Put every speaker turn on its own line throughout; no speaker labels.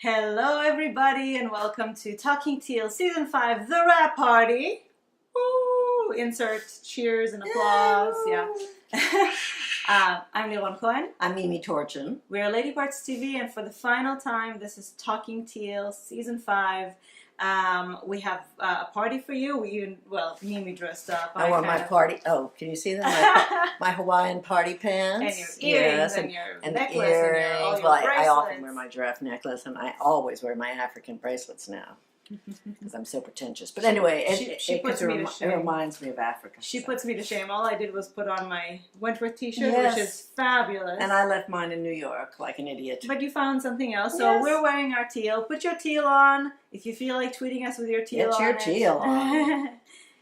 Hello, everybody, and welcome to Talking Teal Season 5, The Rap Party. Woo! Insert cheers and applause. Yeah. I'm Liron Cohen.
I'm Mimi Torchin.
We're Lady Parts TV, and for the final time, this is Talking Teal Season 5. We have a party for you. Mimi dressed up.
I wore my party. Oh, can you see that? My Hawaiian party pants.
And your earrings,
yes,
and your
and
necklace,
the earrings.
and your
Well, I
bracelets.
often wear my giraffe necklace, and I always wear my African bracelets now because I'm so pretentious. But anyway, it reminds me of Africa.
She puts me to shame. All I did was put on my Wentworth t-shirt,
Yes.
which is fabulous.
And I left mine in New York like an idiot.
But you found something else. So
Yes.
we're wearing our teal. Put your teal on. If you feel like tweeting us with your teal
Get
on.
your teal on.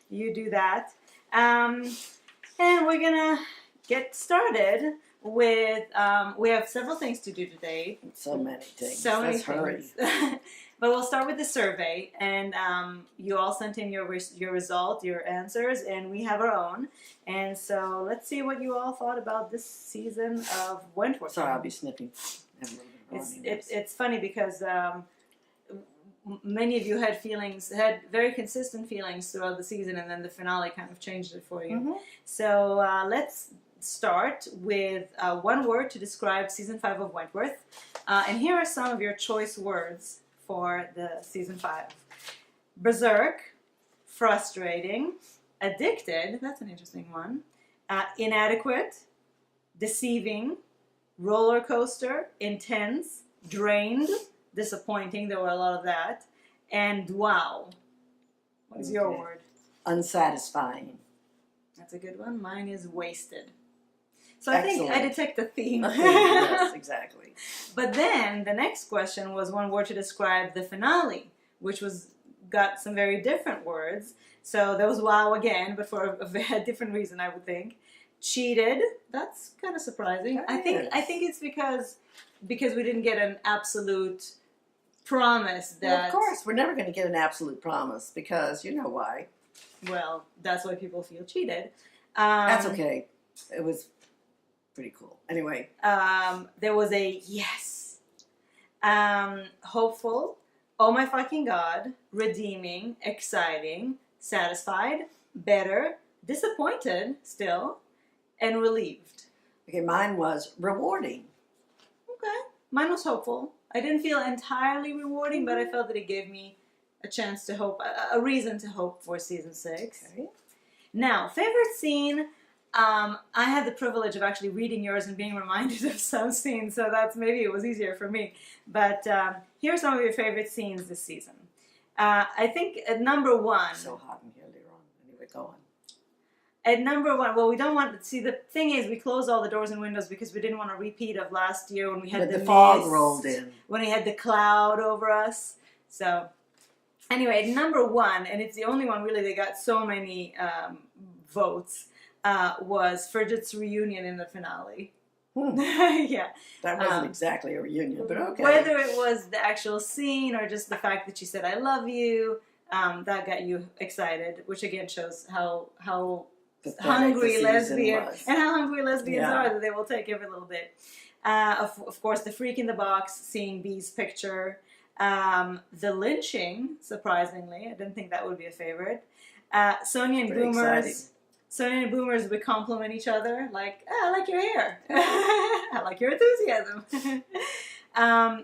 You do that. And we're going to get started with, we have several things to do today.
So many things.
So many
Let's hurry.
things. But we'll start with the survey, and you all sent in your result, your answers, and we have our own. And so let's see what you all thought about this season of Wentworth.
Sorry, I'll be snipping.
It's funny because many of you had very consistent feelings throughout the season, and then the finale kind of changed it for you.
Mm-hmm.
So let's start with one word to describe season 5 of Wentworth. And here are some of your choice words for the season 5. Berserk, frustrating, addicted, that's an interesting one, inadequate, deceiving, roller coaster, intense, drained, disappointing, there were a lot of that, and wow. What is your word?
Unsatisfying.
That's a good one. Mine is wasted. So I think I detect a theme.
Yes, exactly.
But then the next question was one word to describe the finale, which got some very different words. So there was wow again, but for a different reason, I would think. Cheated. That's kind of surprising. I think it's because we didn't get an absolute promise that.
Well, of course, we're never going to get an absolute promise because you know why.
Well, that's why people feel cheated.
That's okay. It was pretty cool. Anyway.
There was a yes. Hopeful. Oh my fucking God. Redeeming. Exciting. Satisfied. Better. Disappointed still. And relieved.
Okay, mine was rewarding.
Okay. Mine was hopeful. I didn't feel entirely rewarding, but I felt that it gave me a chance to hope, a reason to hope for season 6. Okay. Now, favorite scene. I had the privilege of actually reading yours and being reminded of some scenes, so maybe it was easier for me. But here are some of your favorite scenes this season. I think at number 1.
So hot in here, Liron. Anyway, go on.
At number 1, well, we don't want to see. The thing is, we closed all the doors and windows because we didn't want a repeat of last year when we had the
fog
mist,
rolled in,
when we had the cloud over us. So, anyway, at number 1, and it's the only one really that got so many votes. Was Frigid's reunion in the finale. Yeah.
That wasn't exactly a reunion, but okay.
Whether it was the actual scene or just the fact that she said, I love you, that got you excited, which again shows how hungry lesbians are, that they will take every little bit. Of course, the freak in the box, seeing B's picture. The lynching, surprisingly. I didn't think that would be a favorite. Sonia and Boomers. Sonia and Boomers would compliment each other, like, I like your hair. I like your enthusiasm.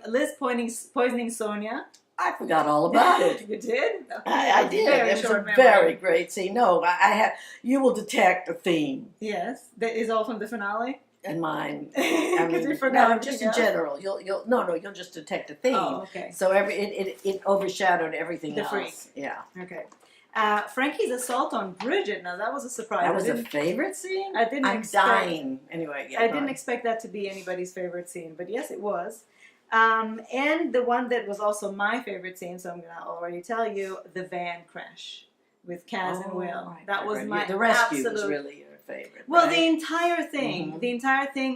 Liz poisoning Sonia.
I forgot all about it.
You did?
I did. It was a very great scene. No, you will detect a theme.
Yes. That is all from the finale?
And mine.
You forgot
just in general. You'll just detect a theme.
Oh, okay.
So it overshadowed everything else.
The freak.
Yeah.
Okay. Frankie's assault on Bridget. Now that was a surprise.
That was a favorite scene?
I'm
dying. Anyway, yeah.
I didn't expect that to be anybody's favorite scene, but yes, it was. And the one that was also my favorite scene, so I'm going to already tell you, the van crash with Kaz and Will.
Right,
that was my
the rescue
absolute
was really your favorite.
Well,
right?
the entire thing,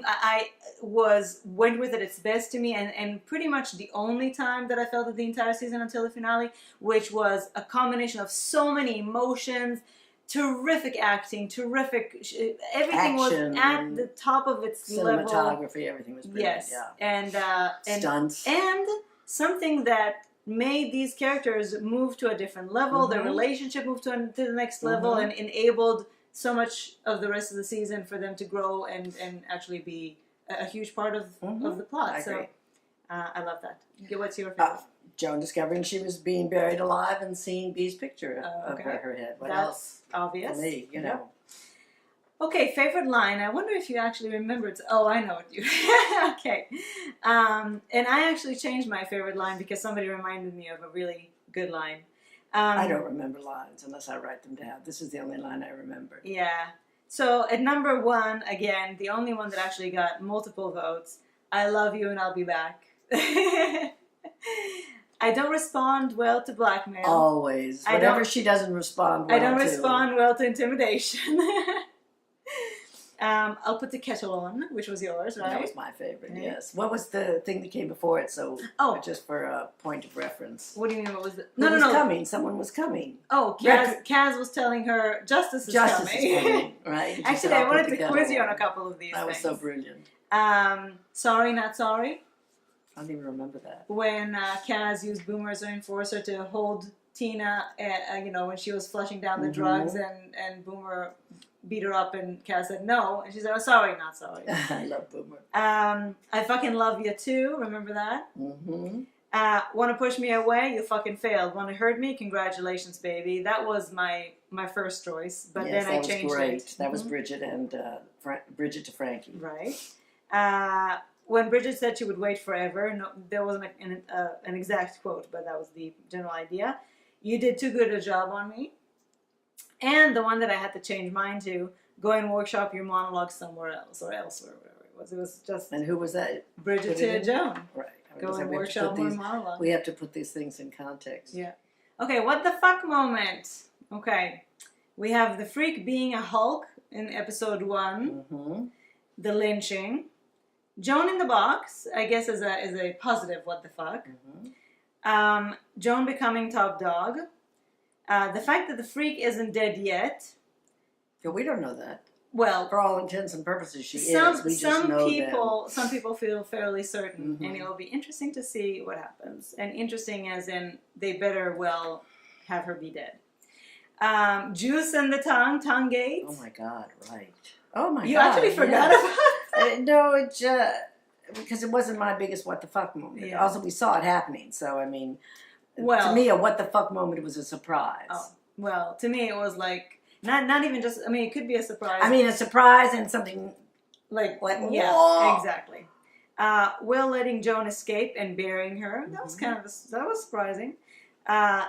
I went with it its best to me, and pretty much the only time that I felt it the entire season until the finale, which was a combination of so many emotions, terrific acting, everything was at the top of its level.
Cinematography, everything was brilliant.
Yes,
yeah.
and
stunts
and something that made these characters move to a different level. Their relationship moved to the next level and enabled so much of the rest of the season for them to grow and actually be a huge part of the plot. I agree. So I love that. What's your favorite?
Joan discovering she was being buried alive and seeing Bee's picture of her head. What else?
Obvious.
For me, you know.
Okay, favorite line. I wonder if you actually remembered. Oh, I know what you. Okay, and I actually changed my favorite line because somebody reminded me of a really good line.
I don't remember lines unless I write them down. This is the only line I remember.
Yeah. So at number 1, again, the only one that actually got multiple votes. I love you and I'll be back. I don't respond well to blackmail.
Always. Whatever she doesn't respond well to.
I don't respond well to intimidation. I'll put the kettle on, which was yours, right?
That was my favorite, yes. What was the thing that came before it? So, just for a point of reference.
What do you mean, what was the...
No. Coming. Someone was coming.
Oh, Kaz was telling her, justice is coming.
Right?
Actually, I wanted to quiz you on a couple of these
That
things.
was so brilliant.
Sorry, not sorry.
I don't even remember that.
When Kaz used Boomer as an enforcer to hold Tina, when she was flushing down the drugs and Boomer beat her up and Kaz said no. And she said, oh, sorry, not sorry.
I love Boomer.
I fucking love you too. Remember that? Want to push me away? You fucking failed. Want to hurt me? Congratulations, baby. That was my first choice, but then I changed it.
That was great. That was Bridget and Bridget to Frankie.
Right. When Bridget said she would wait forever, no, there wasn't an exact quote, but that was the general idea. You did too good a job on me. And the one that I had to change mine to, go and workshop your monologue somewhere else or elsewhere, whatever it was. It was just...
And who was that?
Bridget to Joan.
Right.
Go and workshop more monologue.
We have to put these things in context.
Yeah. Okay, what the fuck moment? Okay. We have the freak being a Hulk in episode 1. The lynching. Joan in the box, I guess, is a positive what the fuck. Joan becoming top dog. The fact that the freak isn't dead yet.
Yeah, we don't know that.
Well,
for all intents and purposes, she is. We just know them.
Some people feel fairly certain, and it will be interesting to see what happens. And interesting as in, they better well have her be dead. Juice and the tongue gate.
Oh my God! Right. Oh my God!
You actually forgot about that?
No, it because it wasn't my biggest what the fuck moment. Yeah. Also, we saw it happening, so I mean. Well, to me, a what the fuck moment was a surprise. Oh,
well, to me, it was like, not even just, I mean, it could be a surprise.
I mean, a surprise and something
like yeah, whoa. Exactly. Will letting Joan escape and burying her. That was that was surprising.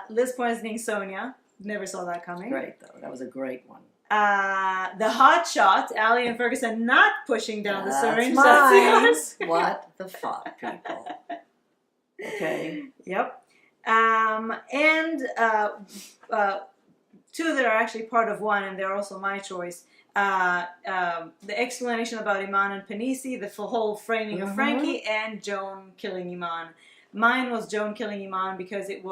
Liz poisoning Sonia. Never saw that coming.
Great, though. That was a great one.
The hot shot, Allie and Ferguson not pushing down the syringe.
That's what the fuck, people. Okay.
Yep. And two that are actually part of one, and they're also my choice. The explanation about Iman and Panisi, the whole framing of Frankie, and Joan killing Iman. Mine was Joan killing Iman because it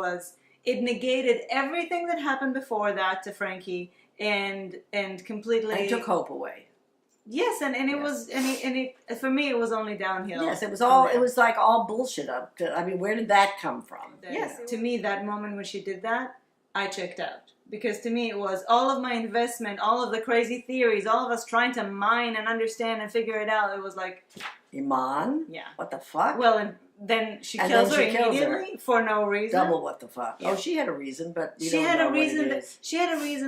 negated everything that happened before that to Frankie, and completely.
And took hope away.
Yes, and it was for me it was only downhill.
Yes, it was all it was like all bullshit up to, I mean, where did that come from?
Yes, to me that moment when she did that, I checked out. Because to me it was all of my investment, all of the crazy theories, all of us trying to mine and understand and figure it out. It was like
Iman?
Yeah.
What the fuck?
Well, and then she kills her immediately for no reason.
Double what the fuck? Yeah. Oh, she had a reason, but
she had a reason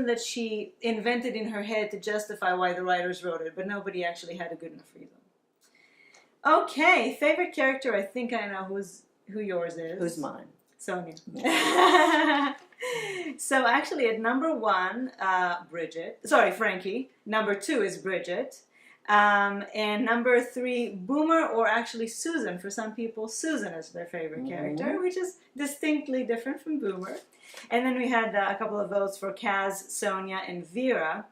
that she invented in her head to justify why the writers wrote it, but nobody actually had a good enough reason. Okay, favorite character. I think I know who yours is.
Who's mine?
Sonia. So actually, at number 1, Frankie. Number 2 is Bridget. And number 3, Boomer, or actually Susan. For some people, Susan is their favorite character, which is distinctly different from Boomer. And then we had a couple of votes for Kaz, Sonia, and Vera.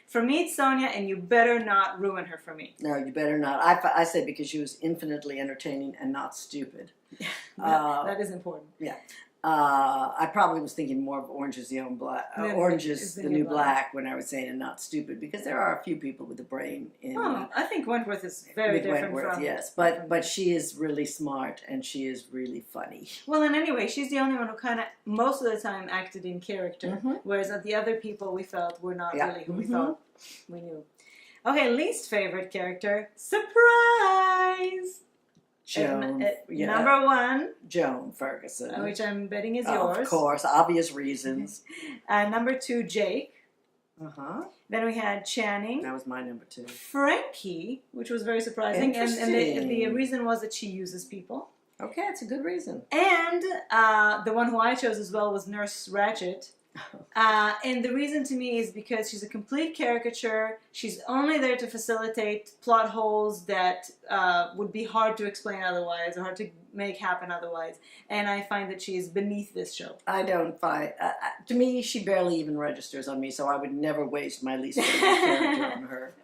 For me, it's Sonia, and you better not ruin her for me.
No, you better not. I say because she was infinitely entertaining and not stupid.
That is important.
Yeah. I probably was thinking more of Orange is the New Black when I was saying and not stupid, because there are a few people with a brain in.
I think Wentworth is very different from.
Yes, but she is really smart and she is really funny.
Well, and anyway, she's the only one who kind of most of the time acted in character, whereas the other people we felt were not really who we thought we knew. Okay, least favorite character, surprise.
Joan,
number 1,
Joan Ferguson,
which I'm betting is yours.
Of course, obvious reasons.
Number 2, Jake. Then we had Channing.
That was my number 2.
Frankie, which was very surprising, and the reason was that she uses people.
Okay, that's a good reason.
And the one who I chose as well was Nurse Ratched. And the reason to me is because she's a complete caricature. She's only there to facilitate plot holes that would be hard to explain otherwise, or hard to make happen otherwise. And I find that she is beneath this show.
I don't find... to me, she barely even registers on me, so I would never waste my least favorite character on her.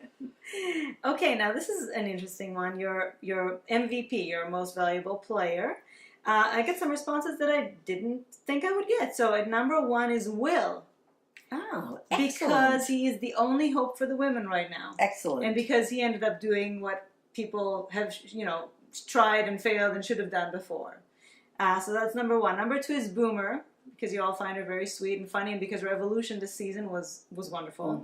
Okay, now this is an interesting one. Your MVP, your most valuable player. I get some responses that I didn't think I would get. So at number 1 is Will.
Oh,
excellent. Because he is the only hope for the women right now.
Excellent.
And because he ended up doing what people have, tried and failed and should have done before. So that's number 1. Number 2 is Boomer, because you all find her very sweet and funny, and because her evolution this season was wonderful.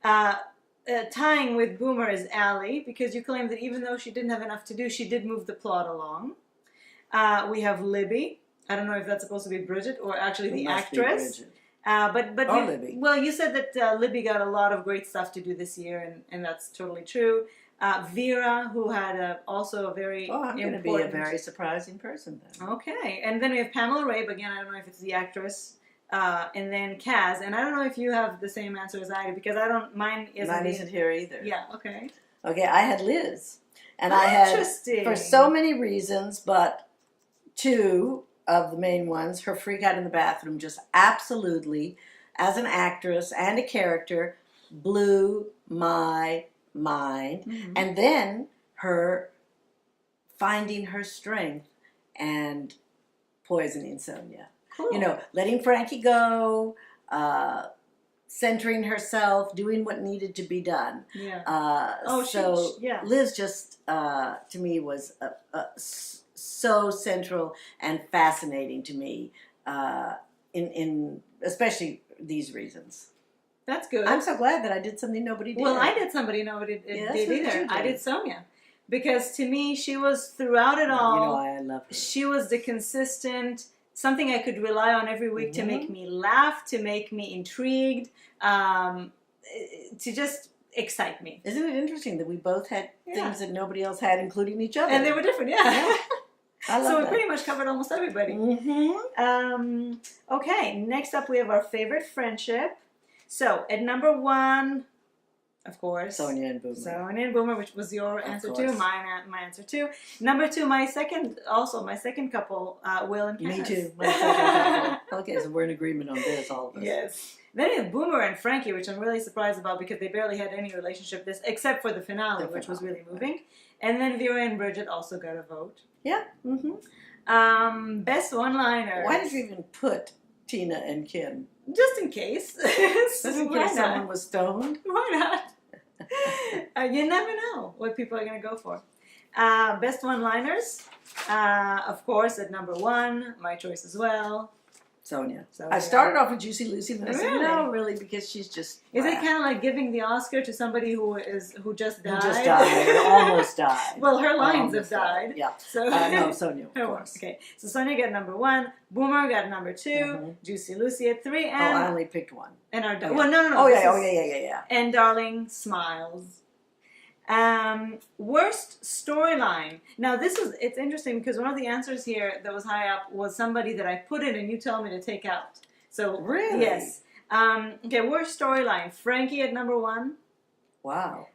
Tying with Boomer is Allie, because you claim that even though she didn't have enough to do, she did move the plot along. We have Libby. I don't know if that's supposed to be Bridget or actually the actress.
Libby.
Well, you said that Libby got a lot of great stuff to do this year, and that's totally true. Vera, who had also a very
I'm going to be a very surprising person then.
Okay, and then we have Pamela Rabe. Again, I don't know if it's the actress. And then Kaz, and I don't know if you have the same answer as I do, because mine isn't
here either.
Yeah, okay.
Okay, I had Liz. And I had, for so many reasons, but 2 of the main ones, her freak out in the bathroom just absolutely, as an actress and a character, blew my mind. And then her finding her strength and poisoning Sonia. Cool. Letting Frankie go, centering herself, doing what needed to be done.
Yeah.
Liz just, to me, was so central and fascinating to me, in especially these reasons.
That's good.
I'm so glad that I did something nobody did.
Well, I did somebody nobody did either. I did Sonia. Because to me, she was throughout it all.
I love her.
She was the consistent, something I could rely on every week to make me laugh, to make me intrigued, to just excite me.
Isn't it interesting that we both had things that nobody else had, including each other?
And they were different, yeah.
I love
so we
that.
pretty much covered almost everybody. Okay, next up we have our favorite friendship. So at number 1, of course,
Sonia and
Boomer, which was your answer too, my answer too. Number 2, my second couple, Will and Kaz.
Me too. My second couple. Okay, so we're in agreement on this, all of us.
Yes. Then we have Boomer and Frankie, which I'm really surprised about because they barely had any relationship except for the finale, which was really moving. Right. And then Vera and Bridget also got a vote.
Yeah.
Best one-liner.
Why did you even put Tina and Kim?
Just in case.
Just in case someone was stoned.
Why not? You never know what people are going to go for. Best one-liners. Of course, at number 1, my choice as well.
Sonia. I started off with Juicy Lucy, but I said no, really, because she's just.
Is it kind of like giving the Oscar to somebody who just died?
Who just died, or almost died.
Well, her lines have died.
Yeah.
So
no, Sonia, of course.
Okay, so Sonia got number 1, Boomer got number 2, Juicy Lucy at 3, and
I only picked 1.
And our well, no.
Oh yeah.
And Darling Smiles. Worst storyline. Now it's interesting because one of the answers here that was high up was somebody that I put in and you tell me to take out. So
really?
Yes. Okay, worst storyline. Frankie at number 1.
Wow.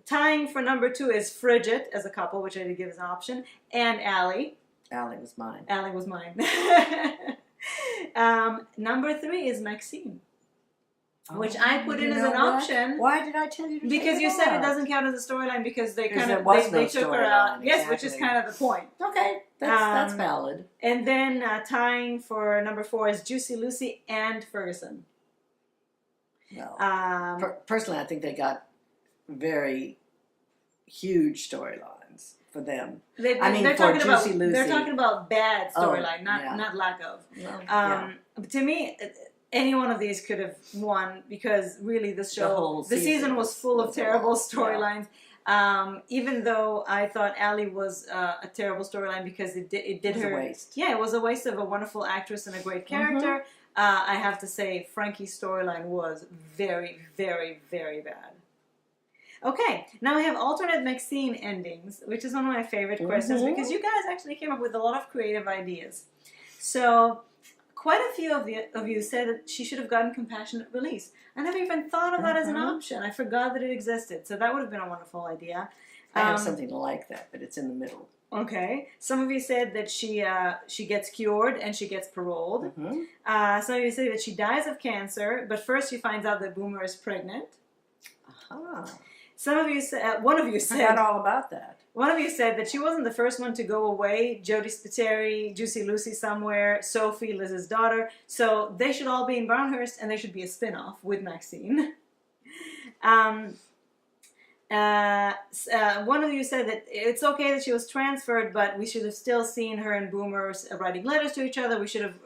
Tying for number 2 is Frigid as a couple, which I did give as an option, and Allie.
Allie was mine.
Allie was mine. Number 3 is Maxine. which I put in as an option.
Why did I tell you to
Because you said it doesn't count as a storyline because they kind of they took her out. Yes, which is kind of the point.
Okay, that's valid.
And then tying for number 4 is Juicy Lucy and Ferguson.
Well, personally, I think they got very huge storylines for them.
They're talking about bad storyline, not lack of. To me, any one of these could have won because really the season was full of terrible storylines. Even though I thought Allie was a terrible storyline because it did her.
A waste.
Yeah, it was a waste of a wonderful actress and a great character. I have to say, Frankie's storyline was very, very, very bad. Okay, now we have alternate Maxine endings, which is one of my favorite questions because you guys actually came up with a lot of creative ideas. So, quite a few of you said that she should have gotten compassionate release. I never even thought of that as an option. I forgot that it existed. So that would have been a wonderful idea.
I have something like that, but it's in the middle.
Okay. Some of you said that she gets cured and she gets paroled. Some of you say that she dies of cancer, but first she finds out that Boomer is pregnant. Some of you said, one of you said...
I forgot all about that.
One of you said that she wasn't the first one to go away. Jodie Spiteri, Juicy Lucy somewhere, Sophie, Liz's daughter. So they should all be in Brownhurst and there should be a spin-off with Maxine. One of you said that it's okay that she was transferred, but we should have still seen her and Boomer writing letters to each other. We should have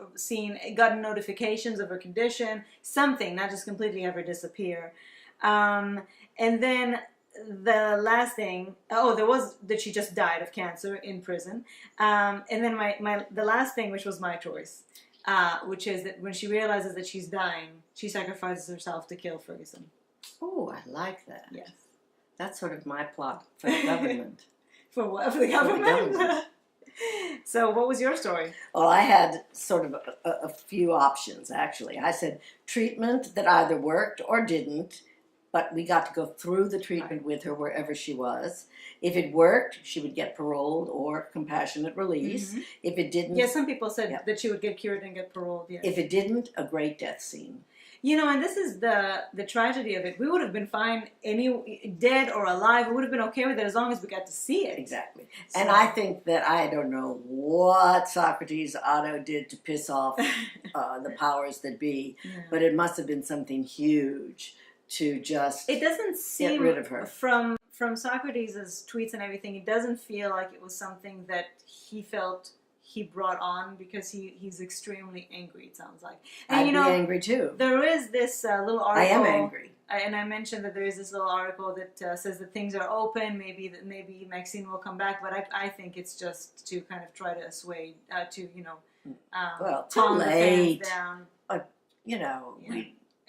gotten notifications of her condition. Something, not just completely have her disappear. And then... the last thing, there was that she just died of cancer in prison. And then the last thing, which was my choice, which is that when she realizes that she's dying, she sacrifices herself to kill Ferguson.
Oh, I like that.
Yes.
That's sort of my plot for the government.
For what? For the government? So what was your story?
Well, I had sort of a few options, actually. I said treatment that either worked or didn't, but we got to go through the treatment with her wherever she was. If it worked, she would get paroled or compassionate release. If it didn't...
Yeah, some people said that she would get cured and get paroled, yes.
If it didn't, a great death scene.
You know, and this is the tragedy of it. We would have been fine, dead or alive. We would have been okay with it as long as we got to see it.
Exactly. So. And I think that I don't know what Socrates Otto did to piss off the powers that be, but it must have been something huge to just
it doesn't seem
get rid of her.
From Socrates' tweets and everything, it doesn't feel like it was something that he felt he brought on because he's extremely angry, it sounds like. And
I'd be angry too.
There is this little article.
I am angry.
And I mentioned that there is this little article that says that things are open, maybe Maxine will come back, but I think it's just to kind of try to assuage,
well, too
calm
late.
the fans down.
But,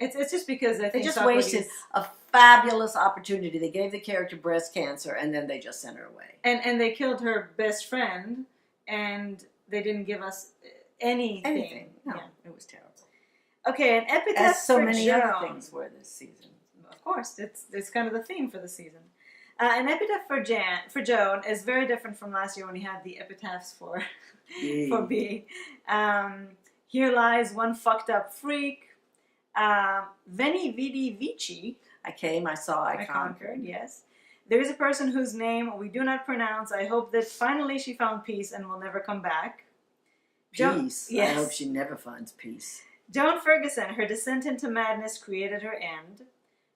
It's just because I think
they just
Socrates
wasted a fabulous opportunity. They gave the character breast cancer, and then they just sent her away.
And they killed her best friend, and they didn't give us anything.
No,
yeah.
It was terrible.
Okay, an epitaph
As so
for
many
Joan.
other things were this season.
Of course, it's kind of the theme for the season. An epitaph for Joan is very different from last year when we had the epitaphs for for B. Here lies one fucked up freak. Veni Vidi Vici.
I came, I saw, I conquered.
Yes. There is a person whose name we do not pronounce. I hope that finally she found peace and will never come back.
Peace?
Yes.
I hope she never finds peace.
Joan Ferguson, her descent into madness created her end.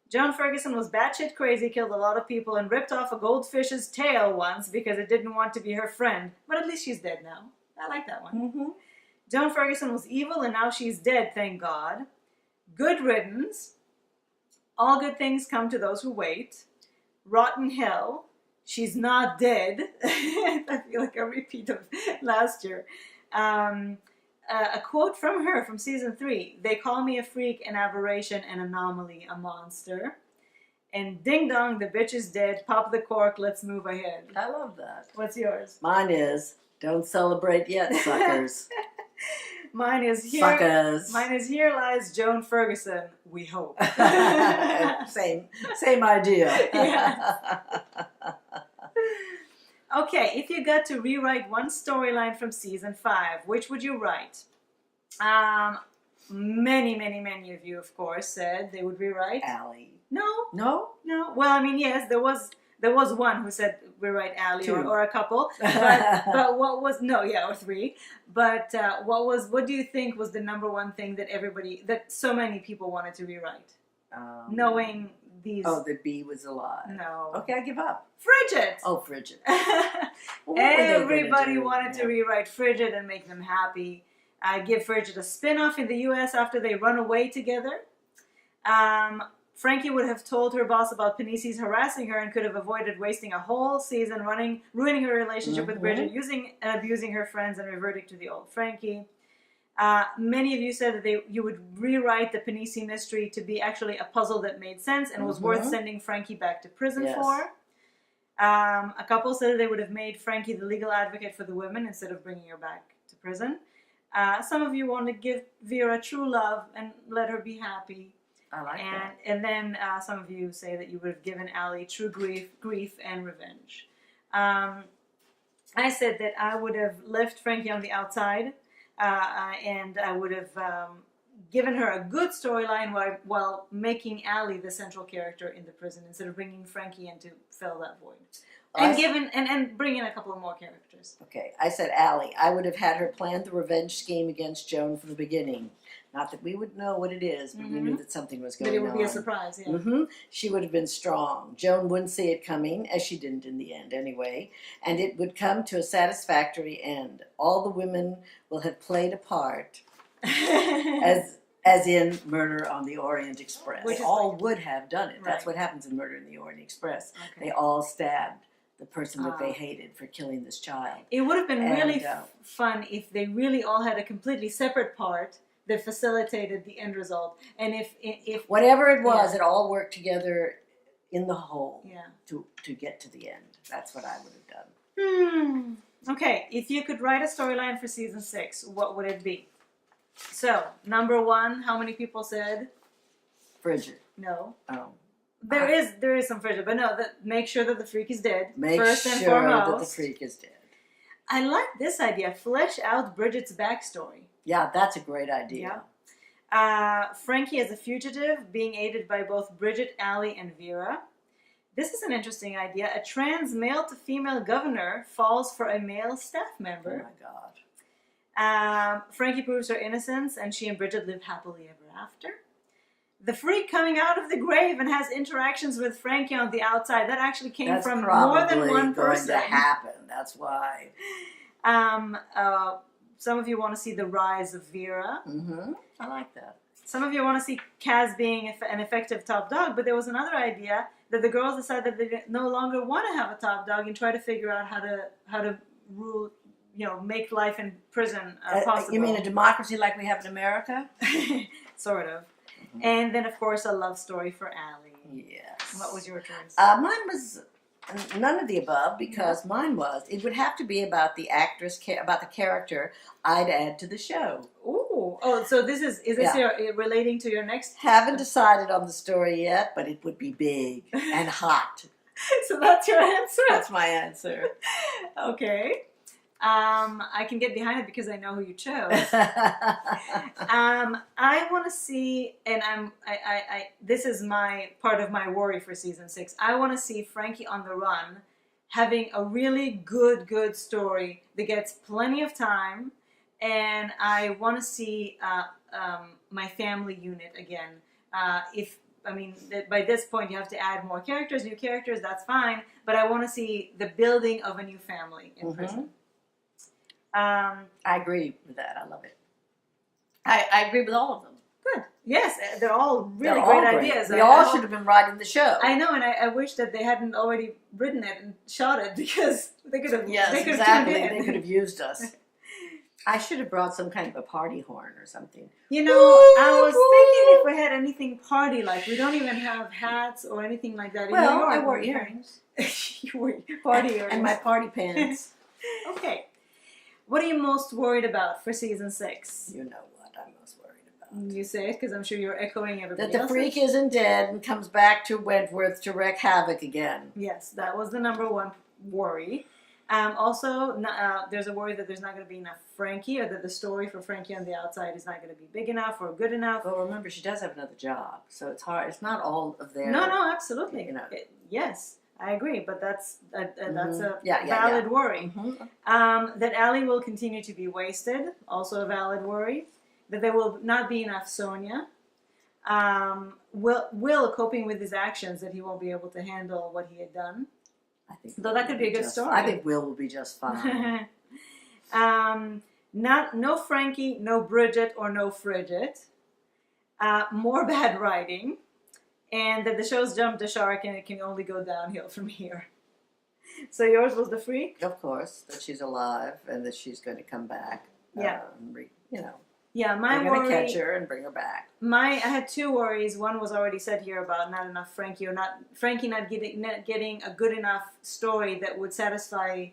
Joan Ferguson was batshit crazy, killed a lot of people, and ripped off a goldfish's tail once because it didn't want to be her friend. But at least she's dead now. I like that one. Joan Ferguson was evil, and now she's dead, thank God. Good riddance. All good things come to those who wait. Rotten hell. She's not dead. I feel like a repeat of last year. A quote from her from season 3. They call me a freak, an aberration, an anomaly, a monster. And ding dong, the bitch is dead. Pop the cork, let's move ahead.
I love that.
What's yours?
Mine is, don't celebrate yet, suckers.
Mine is here.
Suckers.
Mine is here lies Joan Ferguson. We hope.
Same idea.
Yeah. Okay, if you got to rewrite one storyline from season 5, which would you write? many of you, of course, said they would rewrite
Allie.
No. Well, I mean, yes, there was one who said rewrite Allie or a couple, but what was or three. But what do you think was the number one thing that so many people wanted to rewrite, knowing these?
Oh, the bee was alive.
No.
Okay, I give up.
Frigid.
Oh, Frigid.
Everybody wanted to rewrite Frigid and make them happy. Give Frigid a spin-off in the U.S. after they run away together. Frankie would have told her boss about Panisi's harassing her and could have avoided wasting a whole season ruining her relationship with Bridget, using and abusing her friends, and reverting to the old Frankie. Many of you said that you would rewrite the Panisi mystery to be actually a puzzle that made sense and was worth sending Frankie back to prison for. A couple said that they would have made Frankie the legal advocate for the women instead of bringing her back to prison. Some of you want to give Vera true love and let her be happy.
I like that.
And then some of you say that you would have given Allie true grief and revenge. I said that I would have left Frankie on the outside, and I would have given her a good storyline while making Allie the central character in the prison instead of bringing Frankie in to fill that void. And bring in a couple of more characters.
Okay, I said Allie. I would have had her plan the revenge scheme against Joan from the beginning. Not that we would know what it is, but we knew that something was going on.
But it would be a surprise, yeah.
She would have been strong. Joan wouldn't see it coming, as she didn't in the end anyway, and it would come to a satisfactory end. All the women will have played a part, as in Murder on the Orient Express. They all would have done it. That's what happens in Murder on the Orient Express. Okay. They all stabbed the person that they hated for killing this child.
It would have been really fun if they really all had a completely separate part that facilitated the end result. And if
whatever it was, it all worked together in the whole to get to the end. That's what I would have done.
Okay, if you could write a storyline for season 6, what would it be? So, number 1, how many people said?
Frigid.
No.
Oh.
There is some Frigid, but no, make sure that the freak is dead.
First and foremost. That the freak is dead.
I like this idea. Flesh out Bridget's backstory.
Yeah, that's a great idea.
Yeah. Frankie as a fugitive, being aided by both Bridget, Allie, and Vera. This is an interesting idea. A trans male to female governor falls for a male staff member.
Oh my God.
Frankie proves her innocence, and she and Bridget live happily ever after. The freak coming out of the grave and has interactions with Frankie on the outside. That actually came from more than one person.
That's going to happen. That's why.
Some of you want to see the rise of Vera.
I like that.
Some of you want to see Kaz being an effective top dog, but there was another idea that the girls decide that they no longer want to have a top dog and try to figure out how to rule, make life in prison possible.
You mean a democracy like we have in America?
Sort of. And then, of course, a love story for Allie.
Yes.
What was your choice?
Mine was none of the above, because mine was, it would have to be about the actress, about the character I'd add to the show.
Ooh. Oh, so is this relating to your next?
Haven't decided on the story yet, but it would be big and hot.
So that's your answer?
That's my answer.
Okay. I can get behind it because I know who you chose. I want to see, and this is part of my worry for season 6. I want to see Frankie on the run having a really good story that gets plenty of time, and I want to see my family unit again. By this point you have to add more characters, new characters. That's fine, but I want to see the building of a new family in prison.
I agree with that. I love it. I agree with all of them.
Good. Yes, they're all really great ideas.
We all should have been writing the show.
I know, and I wish that they hadn't already written it and shot it, because they could have.
Yes, exactly. They could have used us. I should have brought some kind of a party horn or something.
I was thinking if we had anything party-like. We don't even have hats or anything like that.
Well, I wore earrings.
You wore party earrings.
And my party pants.
Okay. What are you most worried about for season 6?
You know what I'm most worried about.
You say it because I'm sure you're echoing everybody
else. That the freak isn't dead and comes back to Wentworth to wreak havoc again.
Yes, that was the number 1 worry. Also, there's a worry that there's not going to be enough Frankie, or that the story for Frankie on the outside is not going to be big enough or good enough.
Well, remember, she does have another job, so it's hard. It's not all of their...
No, absolutely. Yes, I agree, but that's a valid worry. That Allie will continue to be wasted, also a valid worry. That there will not be enough Sonia. Will coping with his actions, that he won't be able to handle what he had done.
I think
though that could be a good story.
I think Will will be just fine.
No Frankie, no Bridget, or no Frigid. More bad writing. And that the show's jumped the shark and it can only go downhill from here. So yours was the freak?
Of course, that she's alive and that she's going to come back.
Yeah.
Yeah,
my
worry... They're going to catch her and bring her back.
I had two worries. One was already said here about not enough Frankie, or Frankie not getting a good enough story that would satisfy,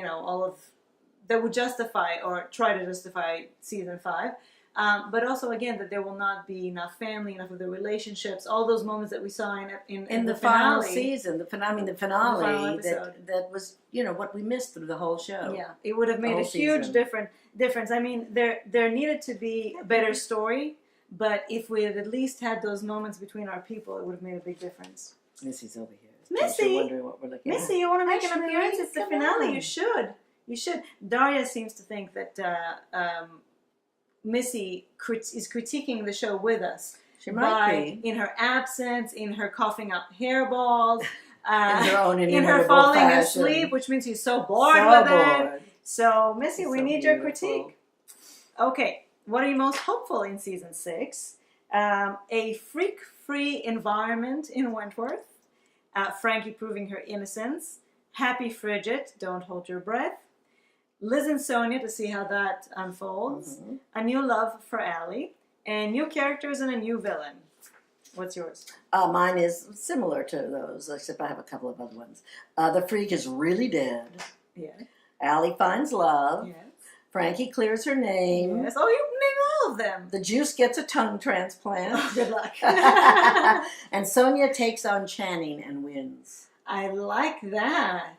all of... that would justify or try to justify season 5. But also, again, that there will not be enough family, enough of the relationships, all those moments that we saw in the
final
finale.
Season, the finale that was, what we missed through the whole show.
Yeah, it would have made a huge difference. I mean, there needed to be a better story, but if we had at least had those moments between our people, it would have made a big difference.
Missy's over here.
Missy,
wondering what we're looking
Missy,
at.
you want to make an appearance? It's the finale. You should. Daria seems to think that Missy is critiquing the show with us.
She might be.
In her absence, in her coughing up hairballs,
in
her falling asleep, which means she's so bored with it. So, Missy, we need your critique. Okay, what are you most hopeful in season 6? A freak-free environment in Wentworth. Frankie proving her innocence. Happy Frigid, don't hold your breath. Liz and Sonia to see how that unfolds. A new love for Allie. And new characters and a new villain. What's yours?
Mine is similar to those, except I have a couple of other ones. The freak is really dead.
Yeah.
Allie finds love.
Yes.
Frankie clears her name.
Yes. Oh, you named all of them.
The juice gets a tongue transplant.
Oh, good luck.
And Sonia takes on Channing and wins.
I like that.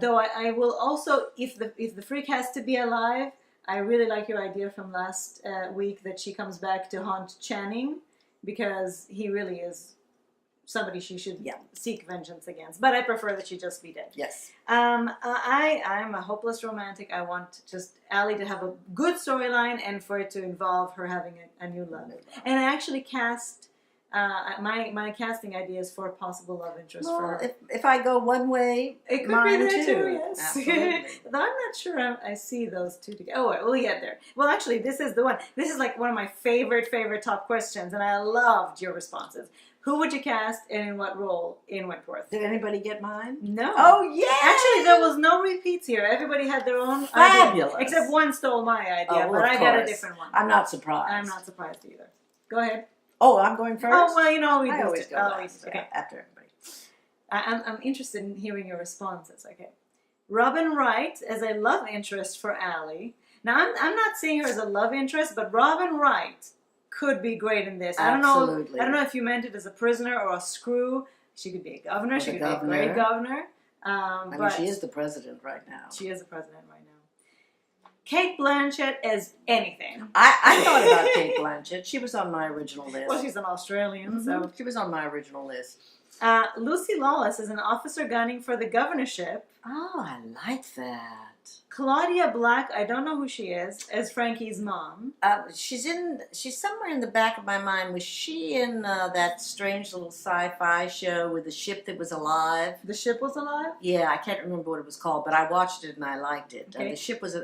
Though I will also, if the freak has to be alive, I really like your idea from last week that she comes back to haunt Channing, because he really is somebody she should seek vengeance against. But I prefer that she just be dead.
Yes.
I'm a hopeless romantic. I want just Allie to have a good storyline and for it to involve her having a new love. And I actually cast... my casting ideas for a possible love interest for her.
If I go one way,
it could be there too. Yes,
absolutely.
Though I'm not sure I see those two together. Oh, we'll get there. Well, actually, this is the one. This is like one of my favorite top questions, and I loved your responses. Who would you cast and in what role in Wentworth?
Did anybody get mine?
No.
Oh, yeah.
Actually, there was no repeats here. Everybody had their own
fabulous
idea, except one stole my idea, but I got a different one.
I'm not surprised.
I'm not surprised either. Go ahead.
Oh, I'm going first?
Oh, well,
I always go last. Okay, after everybody.
I'm interested in hearing your responses. Okay. Robin Wright as a love interest for Allie. Now, I'm not seeing her as a love interest, but Robin Wright could be great in this.
Absolutely.
I don't know if you meant it as a prisoner or a screw. She could be a governor. She could be a great governor.
I mean, she is the president right now.
She is the president right now. Kate Blanchett as anything.
I thought about Kate Blanchett. She was on my original list.
Well, she's an Australian, so...
She was on my original list.
Lucy Lawless is an officer gunning for the governorship.
Oh, I like that.
Claudia Black, I don't know who she is, as Frankie's mom.
She's somewhere in the back of my mind. Was she in that strange little sci-fi show with the ship that was alive?
The ship was alive?
Yeah, I can't remember what it was called, but I watched it and I liked it.
Okay.
The ship was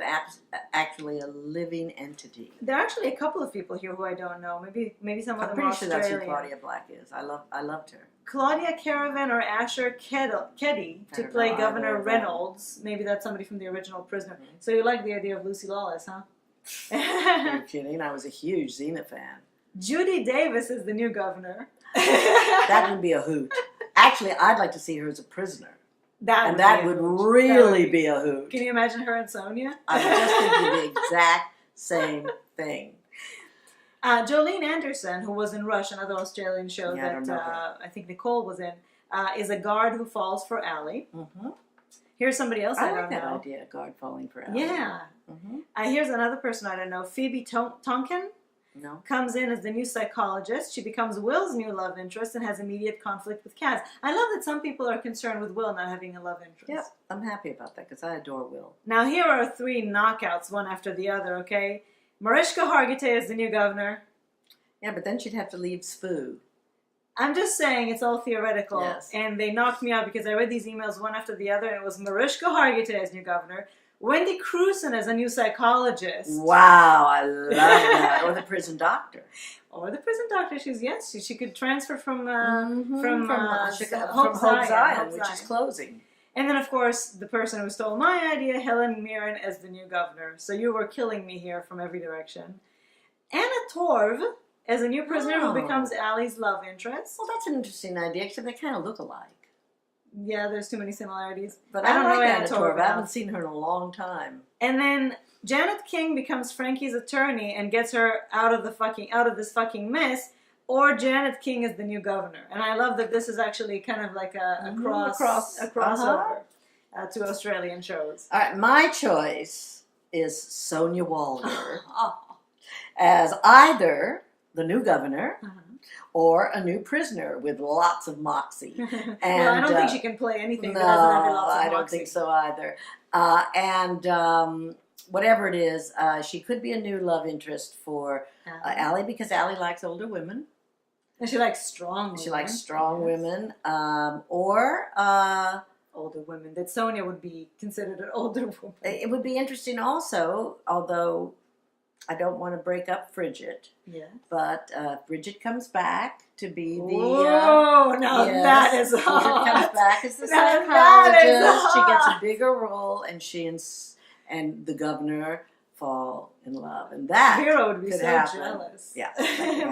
actually a living entity.
There are actually a couple of people here who I don't know. Maybe some of them are Australian.
I'm pretty sure that's who Claudia Black is. I loved her.
Claudia Caravan or Asher Keddy to play Governor Reynolds. Maybe that's somebody from the original Prisoner. Mm-hmm. So you like the idea of Lucy Lawless, huh?
Are you kidding? I was a huge Xena fan.
Judy Davis is the new governor.
That would be a hoot. Actually, I'd like to see her as a prisoner.
That
would really be a hoot.
Can you imagine her and Sonia?
I was just thinking the exact same thing.
Jolene Anderson, who was in Rush, another Australian show that I think Nicole was in, is a guard who falls for Allie. Mm-hmm. Here's somebody else I
like
don't
that
know.
idea, guard falling for Allie.
Yeah.
Mm-hmm.
Here's another person I don't know. Phoebe Tonkin
No.
comes in as the new psychologist. She becomes Will's new love interest and has immediate conflict with Kaz. I love that some people are concerned with Will not having a love interest.
Yep, I'm happy about that because I adore Will.
Now here are 3 knockouts, one after the other, okay? Mariska Hargitay is the new governor.
Yeah, but then she'd have to leave Spoo.
I'm just saying it's all theoretical.
Yes.
And they knocked me out because I read these emails one after the other, and it was Mariska Hargitay as new governor, Wendy Crewson as a new psychologist.
Wow, I love that. Or the prison doctor.
Or the prison doctor. She could transfer from
Hope Zion, which is closing.
And then, of course, the person who stole my idea, Helen Mirren, as the new governor. So you were killing me here from every direction. Anna Torv as a new prisoner who becomes Allie's love interest.
Well, that's an interesting idea, except they kind of look alike.
Yeah, there's too many similarities.
But I don't know Anna Torv. I haven't seen her in a long time.
And then Janet King becomes Frankie's attorney and gets her out of this fucking mess. Or Janet King is the new governor. And I love that this is actually kind of like a crossover to Australian shows.
All right, my choice is Sonia Walder as either the new governor or a new prisoner with lots of moxie. And,
well, I don't think she can play anything that doesn't have lots of moxie.
I don't think so either. Whatever it is, she could be a new love interest for Allie because Allie likes older women.
And she likes strong women.
She likes strong women. Or
older women. That Sonia would be considered an older woman.
It would be interesting also, although I don't want to break up Bridget.
Yeah.
But Bridget comes back to be the...
that is hot.
Bridget comes back as the psychologist. She gets a bigger role, and she and the governor fall in love, and that
Hero would be so
happen.
Jealous.
Yeah,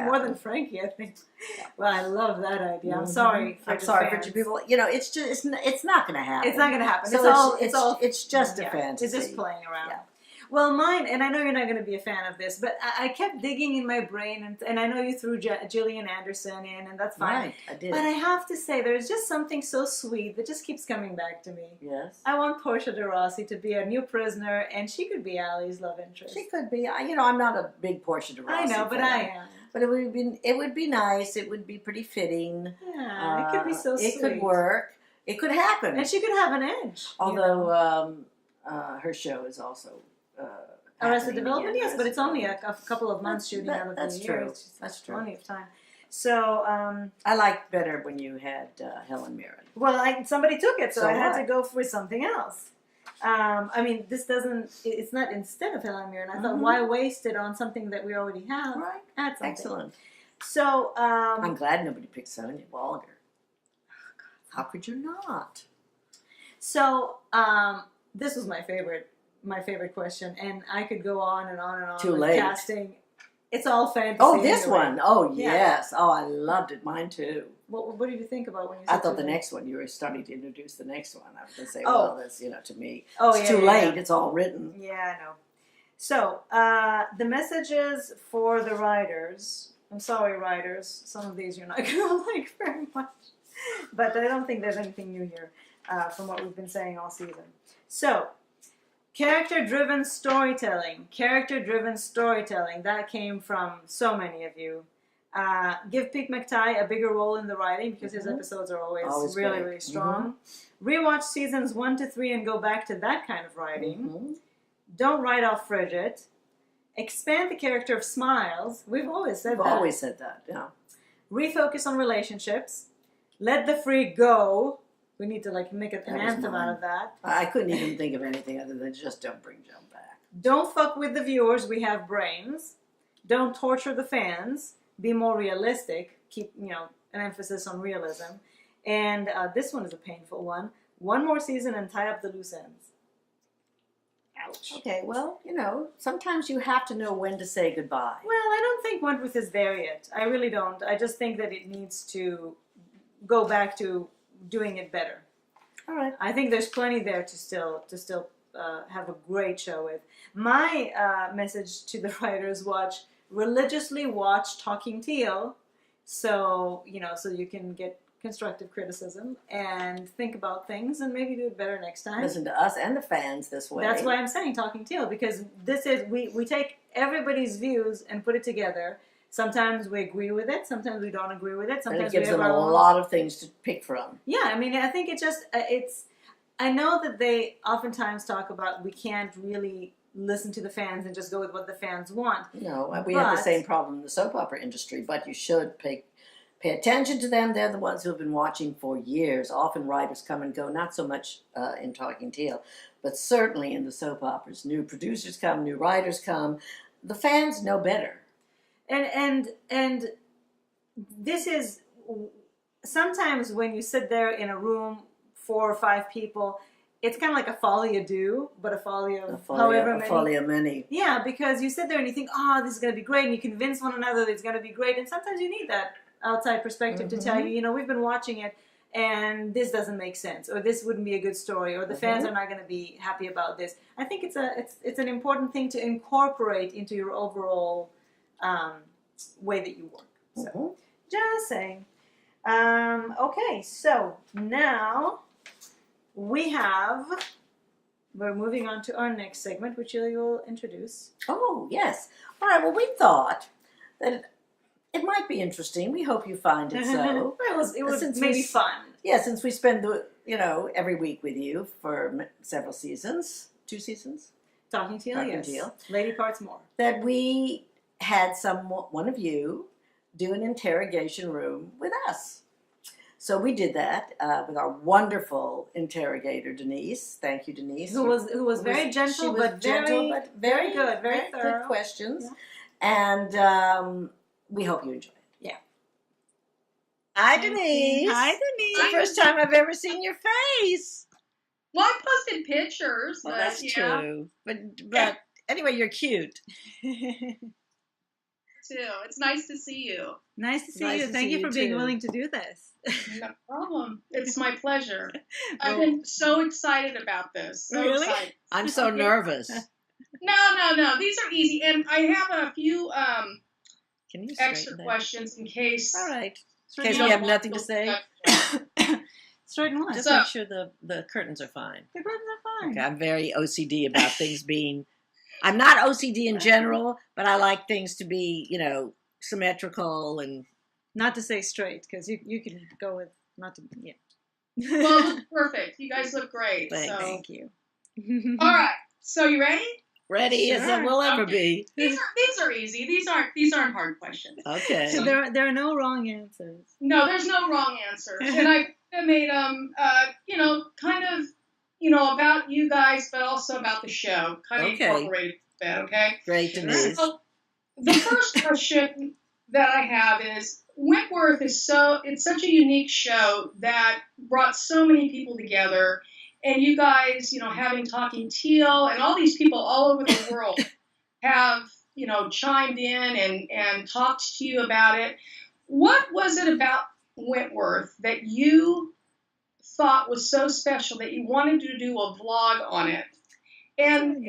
more than Frankie, I think. Yeah. Well, I love that idea. I'm
Mm-hmm.
sorry.
I'm sorry for you people. You know, it's just it's not going to happen.
It's not going to happen.
So it's just a fantasy.
It's just playing around.
Yeah.
Well, mine, and I know you're not going to be a fan of this, but I kept digging in my brain, and I know you threw Gillian Anderson in, and that's fine.
Right, I did.
But I have to say, there's just something so sweet that just keeps coming back to me.
Yes.
I want Portia de Rossi to be a new prisoner, and she could be Allie's love interest.
She could be. You know, I'm not a big Portia de Rossi
I know, but
fan.
I am.
But it would be nice. It would be pretty fitting.
Yeah, it could be so sweet.
It could work. It could happen.
And she could have an edge.
Although her show is also...
Arrested Development, yes, but it's only a couple of months shooting out of the year.
That's true.
Plenty of time. So
I liked better when you had Helen Mirren.
Well, somebody took it, so I had
what?
to go for something else. I mean, this doesn't. It's not instead of Helen Mirren. I thought, why waste it on something that we already have?
Right.
Add something.
Excellent.
So
I'm glad nobody picked Sonia Walder. How could you not?
So this was my favorite question, and I could go on and on and on.
Too
with
late.
Casting. It's all fantasy.
Oh, this
anyway.
one. Oh,
Yeah.
yes. Oh, I loved it. Mine too.
What did you think about when you?
I
said
thought
too
the
late?
next one, you were starting to introduce the next one. I was going to say,
Oh.
well, that's, to me, it's
yeah,
too
yeah,
late.
yeah.
It's all written.
Yeah, I know. So, the messages for the writers. I'm sorry, writers. Some of these you're not going to like very much. But I don't think there's anything new here from what we've been saying all season. So, character-driven storytelling. Character-driven storytelling. That came from so many of you. Give Pete McTighe a bigger role in the writing because his episodes are always really, really strong. Rewatch seasons 1 to 3 and go back to that kind of writing. Don't write off Bridget. Expand the character of Smiles. We've always said that.
We've always said that, yeah.
Refocus on relationships. Let the freak go. We need to make an anthem out of that.
I couldn't even think of anything other than just don't bring Joan back.
Don't fuck with the viewers. We have brains. Don't torture the fans. Be more realistic. Keep, an emphasis on realism. And this one is a painful one. One more season and tie up the loose ends. Ouch.
Okay, well, sometimes you have to know when to say goodbye.
Well, I don't think Wentworth is there yet. I really don't. I just think that it needs to go back to doing it better.
All right.
I think there's plenty there to still have a great show with. My message to the writers: religiously watch Talking Teal, so so you can get constructive criticism and think about things and maybe do it better next time.
Listen to us and the fans this way.
That's why I'm saying Talking Teal, because this is, we take everybody's views and put it together. Sometimes we agree with it, sometimes we don't agree with it. Sometimes
and it gives
we have
them a lot of things to pick from.
Yeah, I mean, I think it just, I know that they oftentimes talk about we can't really listen to the fans and just go with what the fans want.
No, we have the same problem in the soap opera industry, but you should pay attention to them. They're the ones who have been watching for years. Often writers come and go, not so much in Talking Teal, but certainly in the soap operas. New producers come, new writers come. The fans know better. And this is, sometimes when you sit there in a room, 4 or 5 people, it's kind of like a folie à deux, but a folie of however many. A folie of many. Yeah, because you sit there and you think, oh, this is going to be great, and you convince one another that it's going to be great, and sometimes you need that outside perspective to tell you, you know, we've been watching it, and this doesn't make sense, or this wouldn't be a good story, or the fans are not going to be happy about this. I think it's an important thing to incorporate into your overall way that you work. So, just saying. Okay, so now we're moving on to our next segment, which you'll introduce. Oh, yes. All right, well, we thought that it might be interesting. We hope you find it so.
It was maybe fun.
Yeah, since we spend, every week with you for several seasons. 2 seasons?
Talking Teal, yes. Lady Parts more. That
we had one of you do an interrogation room with us. So we did that with our wonderful interrogator, Denise. Thank you, Denise.
Who was very gentle, but very good, very thorough.
Good questions. Yeah. And we hope you enjoy it.
Yeah.
Hi, Denise.
Hi, Denise.
It's the first time I've ever seen your face.
Well, I posted pictures.
Well, that's true. But anyway, you're cute.
Too. It's nice to see you.
Nice to see you. Thank you for being willing to do this.
No problem. It's my pleasure. I've been so excited about this. So
really?
Excited.
I'm so nervous.
No. These are easy. And I have a few extra
that?
questions in case.
All right. In case we have nothing to say.
Straighten what?
Just make sure the curtains are fine.
The curtains are fine.
Okay, I'm very OCD about things being... I'm not OCD in general, but I like things to be, symmetrical and...
Not to say straight, because you can go with not to... Yeah.
Well, perfect. You guys look great.
Thank you.
All right. So you ready?
Ready as I will ever be.
These are easy. These aren't hard questions.
Okay.
So there are no wrong answers.
No, there's no wrong answers. And I made kind of... about you guys, but also about the show. Kind of incorporated that, okay?
Great, Denise.
So, the first question that I have is, Wentworth is it's such a unique show that brought so many people together, and you guys, having Talking Teal, and all these people all over the world have, chimed in and talked to you about it. What was it about Wentworth that you thought was so special that you wanted to do a vlog on it? And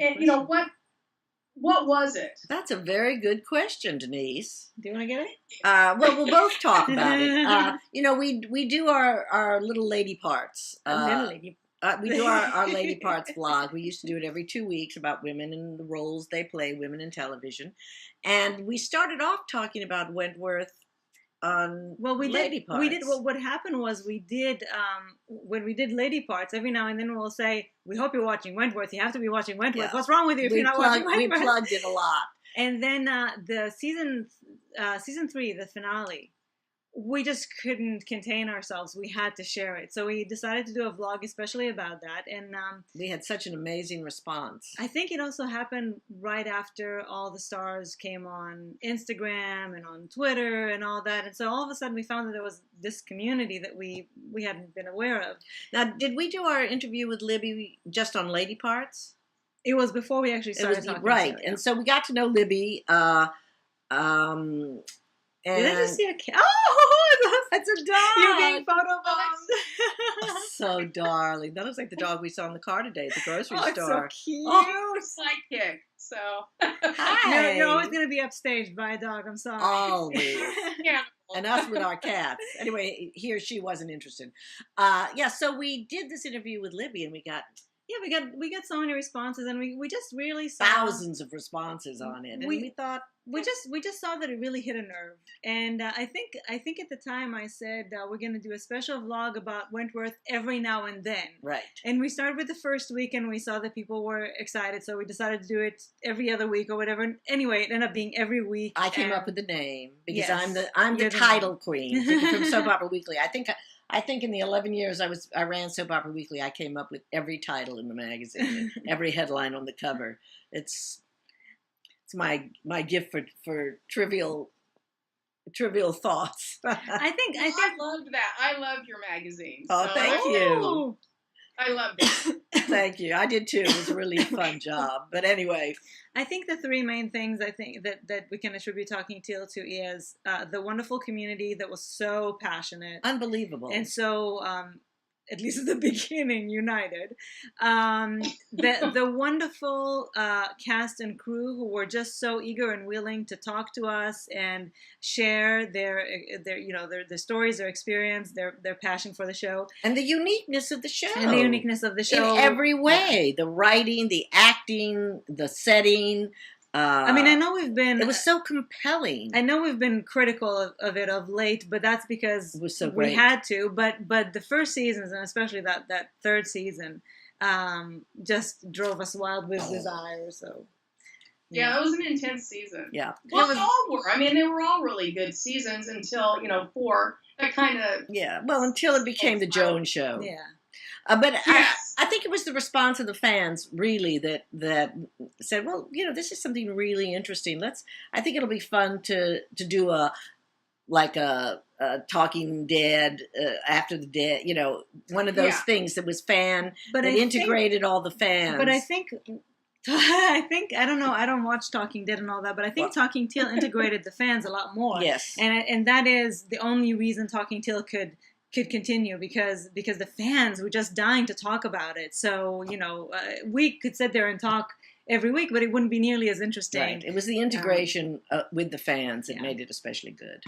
what was it?
That's a very good question, Denise.
Do you want to get it?
Well, we'll both talk about it. We do our little lady parts. We do our lady parts vlog. We used to do it every 2 weeks about women and the roles they play, women in television. And we started off talking about Wentworth on lady parts.
We did. Well, what happened was we did when we did lady parts. Every now and then we'll say, "We hope you're watching Wentworth. You have to be watching Wentworth. Yeah. What's wrong with you if you're not watching Wentworth?"
We plugged it a lot.
And then the season 3, the finale, we just couldn't contain ourselves. We had to share it. So we decided to do a vlog especially about that. And
we had such an amazing response.
I think it also happened right after all the stars came on Instagram and on Twitter and all that. And so all of a sudden we found that there was this community that we hadn't been aware of.
Now, did we do our interview with Libby just on lady parts?
It was before we actually started talking.
Right.
To her,
and so we got to know Libby.
Did I just see a cat? Oh, that's a dog. You're being photobombed.
So darling. That looks like the dog we saw in the car today at the grocery store.
It's so cute.
Oh, sidekick. So
Hi. You're always going to be upstaged by a dog. I'm sorry.
Always.
Yeah,
And us with our cats. Anyway, he or she wasn't interested. So we did this interview with Libby, and we got
we got so many responses, and we just really saw
thousands of responses on it, and we thought
we just saw that it really hit a nerve. And I think at the time I said we're going to do a special vlog about Wentworth every now and then.
Right.
And we started with the first week, and we saw that people were excited, so we decided to do it every other week or whatever. Anyway, it ended up being every week.
I came up with the name because
Yes.
I'm the title queen from Soap Opera Weekly. I think in the 11 years I ran Soap Opera Weekly, I came up with every title in the magazine, every headline on the cover. It's my gift for trivial thoughts.
I loved that. I loved your magazine.
Oh, thank you.
I loved it.
Thank you. I did too. It was a really fun job. But anyway,
I think the three main things I think that we can attribute Talking Teal to is the wonderful community that was so passionate,
unbelievable,
and so at least at the beginning, united. The wonderful cast and crew who were just so eager and willing to talk to us and share their stories, their experience, their passion for the show,
and the uniqueness of the show.
In
every way, the writing, the acting, the setting.
I mean, I know we've been...
It was so compelling.
I know we've been critical of it of late, but that's because
it was so
we
great.
had to. But the first seasons, and especially that third season, just drove us wild with desire. So
yeah, that was an intense season.
Yeah.
Well, they all were. I mean, they were all really good seasons until 4. That kind of...
Yeah, well, until it became the Jones show.
Yeah.
But
yes.
I think it was the response of the fans really that said, well, this is something really interesting. I think it'll be fun to do a Talking Dead after the dead, one of those things that was that integrated all the fans.
But I think I don't know. I don't watch Talking Dead and all that, but I think Talking Teal integrated the fans a lot more.
Yes,
and that is the only reason Talking Teal could continue because the fans were just dying to talk about it. So we could sit there and talk every week, but it wouldn't be nearly as interesting.
Right. It was the integration with the fans that made it especially good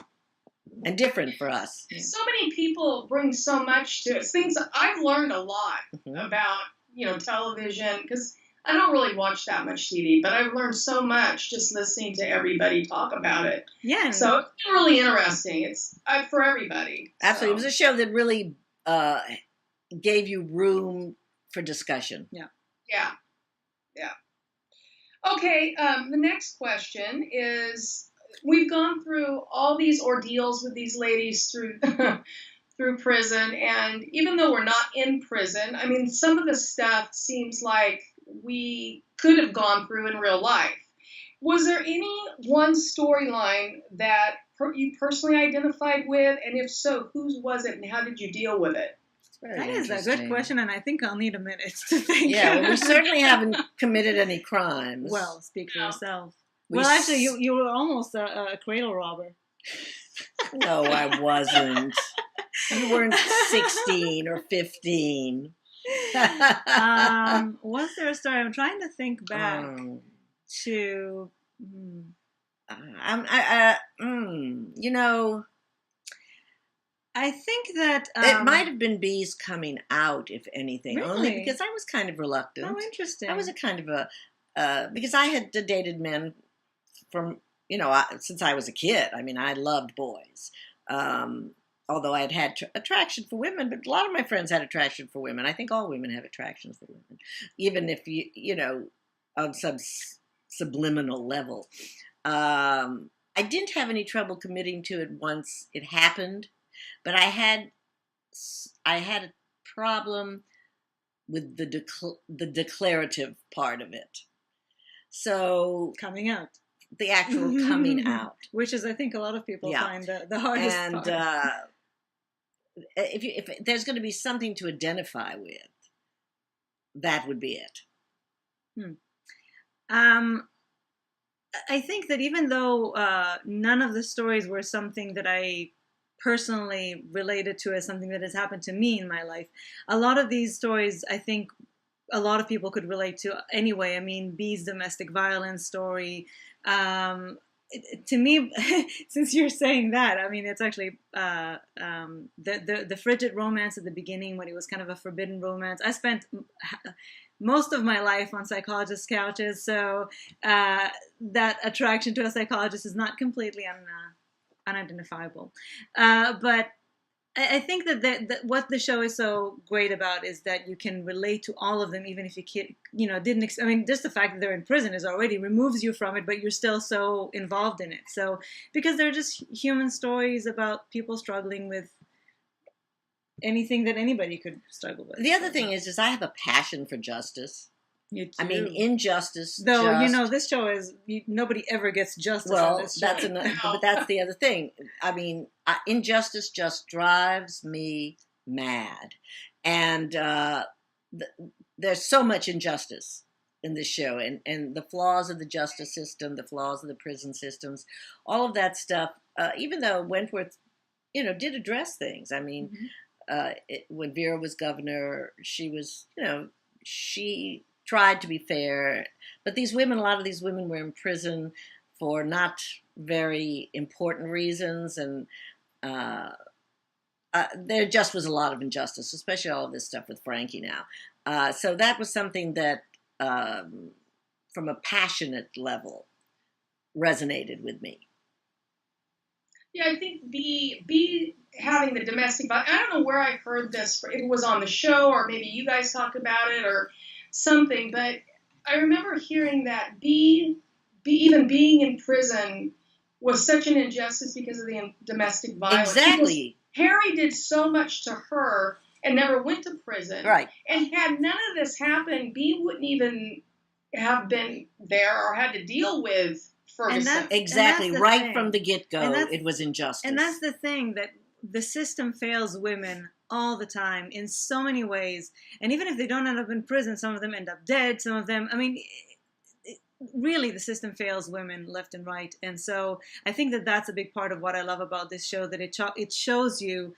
and different for us.
So many people bring so much to it. Things I've learned a lot about television because I don't really watch that much TV, but I've learned so much just listening to everybody talk about it.
Yeah.
So it's been really interesting. It's for everybody.
Absolutely. So. It was a show that really gave you room for discussion.
Yeah.
Yeah. Yeah. Okay. The next question is, we've gone through all these ordeals with these ladies through through prison, and even though we're not in prison, I mean, some of the stuff seems like we could have gone through in real life. Was there any one storyline that you personally identified with? And if so, whose was it and how did you deal with it?
That is a good question, and I think I'll need a minute to think.
Yeah, well, we certainly haven't committed any crimes.
Well, speak for yourself. Actually, you were almost a cradle robber.
No, I wasn't. You weren't 16 or 15.
Was there a story? I'm trying to think back to. I think that
it might have been Bees coming out, if anything,
really?
Only because I was kind of reluctant.
Oh, interesting.
I was a kind of because I had dated men from since I was a kid. I mean, I loved boys. Although I had attraction for women, but a lot of my friends had attraction for women. I think all women have attraction for women, even if on some subliminal level. I didn't have any trouble committing to it once it happened, but I had a problem with the declarative part of it. So
coming out.
The actual coming out.
Which is, I think, a lot of people find the hardest part.
And if there's going to be something to identify with, that would be it.
I think that even though none of the stories were something that I personally related to as something that has happened to me in my life, a lot of these stories, I think, a lot of people could relate to anyway. I mean, Bee's domestic violence story, to me, since you're saying that, I mean, it's actually the frigid romance at the beginning when it was kind of a forbidden romance. I spent most of my life on psychologists' couches, so that attraction to a psychologist is not completely unidentifiable. But I think that what the show is so great about is that you can relate to all of them, even if you didn't. I mean, just the fact that they're in prison is already removes you from it, but you're still so involved in it. So because they're just human stories about people struggling with anything that anybody could struggle with.
The other thing is I have a passion for justice.
You do.
I mean, injustice.
Though this show is nobody ever gets justice. On this show.
But that's the other thing. I mean, injustice just drives me mad, and there's so much injustice in this show, and the flaws of the justice system, the flaws of the prison systems, all of that stuff. Even though Wentworth, did address things. I mean, when Vera was governor, she was, she tried to be fair, but a lot of these women were in prison for not very important reasons, and there just was a lot of injustice, especially all of this stuff with Frankie now. So that was something that, from a passionate level, resonated with me.
Yeah, I think B having the domestic violence, I don't know where I heard this. It was on the show, or maybe you guys talked about it, or something, but I remember hearing that B even being in prison was such an injustice because of the domestic violence.
Exactly.
Harry did so much to her and never went to prison.
Right.
And had none of this happened, B wouldn't even have been there or had to deal with Ferguson.
Exactly. Right from the get-go, it was injustice.
And that's the thing, that the system fails women all the time in so many ways. And even if they don't end up in prison, some of them end up dead. Some of them, I mean, really the system fails women left and right. And so I think that that's a big part of what I love about this show, that it shows you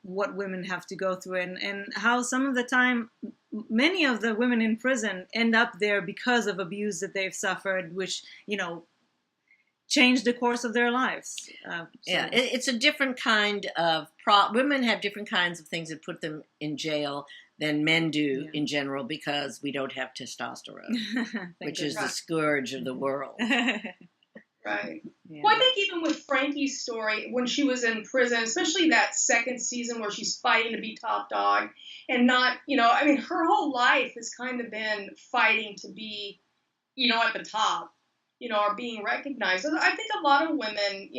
what women have to go through, and how some of the time many of the women in prison end up there because of abuse that they've suffered, which, change the course of their lives.
It's a different kind of women have different kinds of things that put them in jail than men do in general, because we don't have testosterone, which is the scourge of the world.
Right.
Yeah.
Well, I think even with Frankie's story, when she was in prison, especially that second season where she's fighting to be top dog and not, her whole life has kind of been fighting to be, at the top. Are being recognized. I think a lot of women,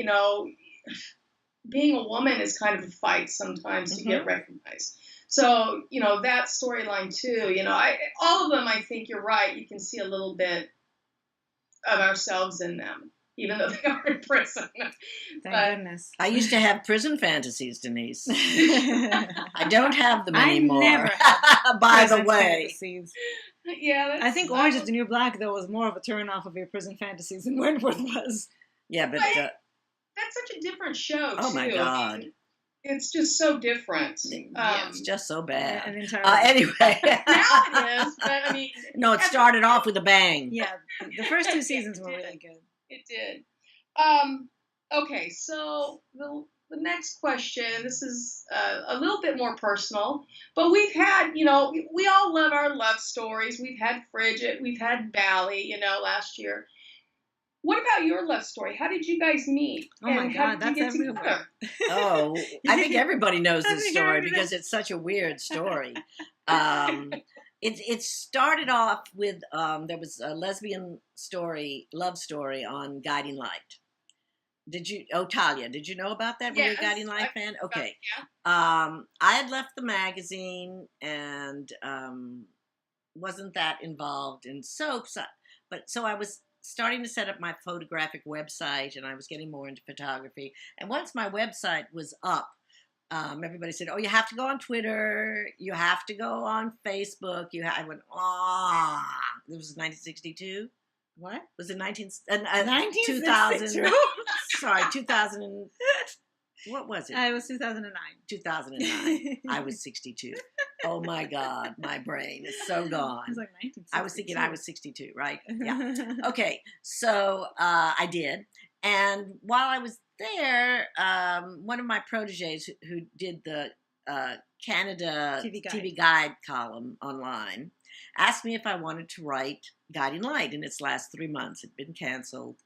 being a woman is kind of a fight sometimes to get recognized. So, that storyline too, all of them, I think you're right. You can see a little bit of ourselves in them, even though they are in prison.
Thank goodness.
I used to have prison fantasies, Denise. I don't have them anymore.
I never had
by the way.
Fantasies.
Yeah,
I think Orange is the New Black, though, was more of a turn-off of your prison fantasies than Wentworth was.
Yeah, but
that's such a different show,
oh,
too.
my God.
It's just so different.
It's just so bad.
Anyway.
Now it is, but I mean...
No, it started off with a bang.
Yeah, the first two seasons were really good.
It did. Okay, so the next question, this is a little bit more personal, but we've had, we all love our love stories. We've had Frigid, we've had Bally, last year. What about your love story? How did you guys meet?
Oh my God, that's everywhere.
Oh, I think everybody knows this story because it's such a weird story. It started off with, there was a lesbian love story on Guiding Light. Talia, did you know about that? Were you a Guiding Light fan? Okay. I had left the magazine and wasn't that involved in soaps, so I was starting to set up my photographic website, and I was getting more into photography. And once my website was up, everybody said, "Oh, you have to go on Twitter. You have to go on Facebook." I went, This was 1962.
What?
Was it
2000?
Sorry, 2000. What was it?
It was 2009.
2009. I was 62. Oh my God, my brain is so gone.
It was like 1962.
I was thinking I was 62, right? Yeah. Okay, so I did. And while I was there, one of my proteges who did the Canada TV Guide column online asked me if I wanted to write Guiding Light in its last 3 months. It had been canceled.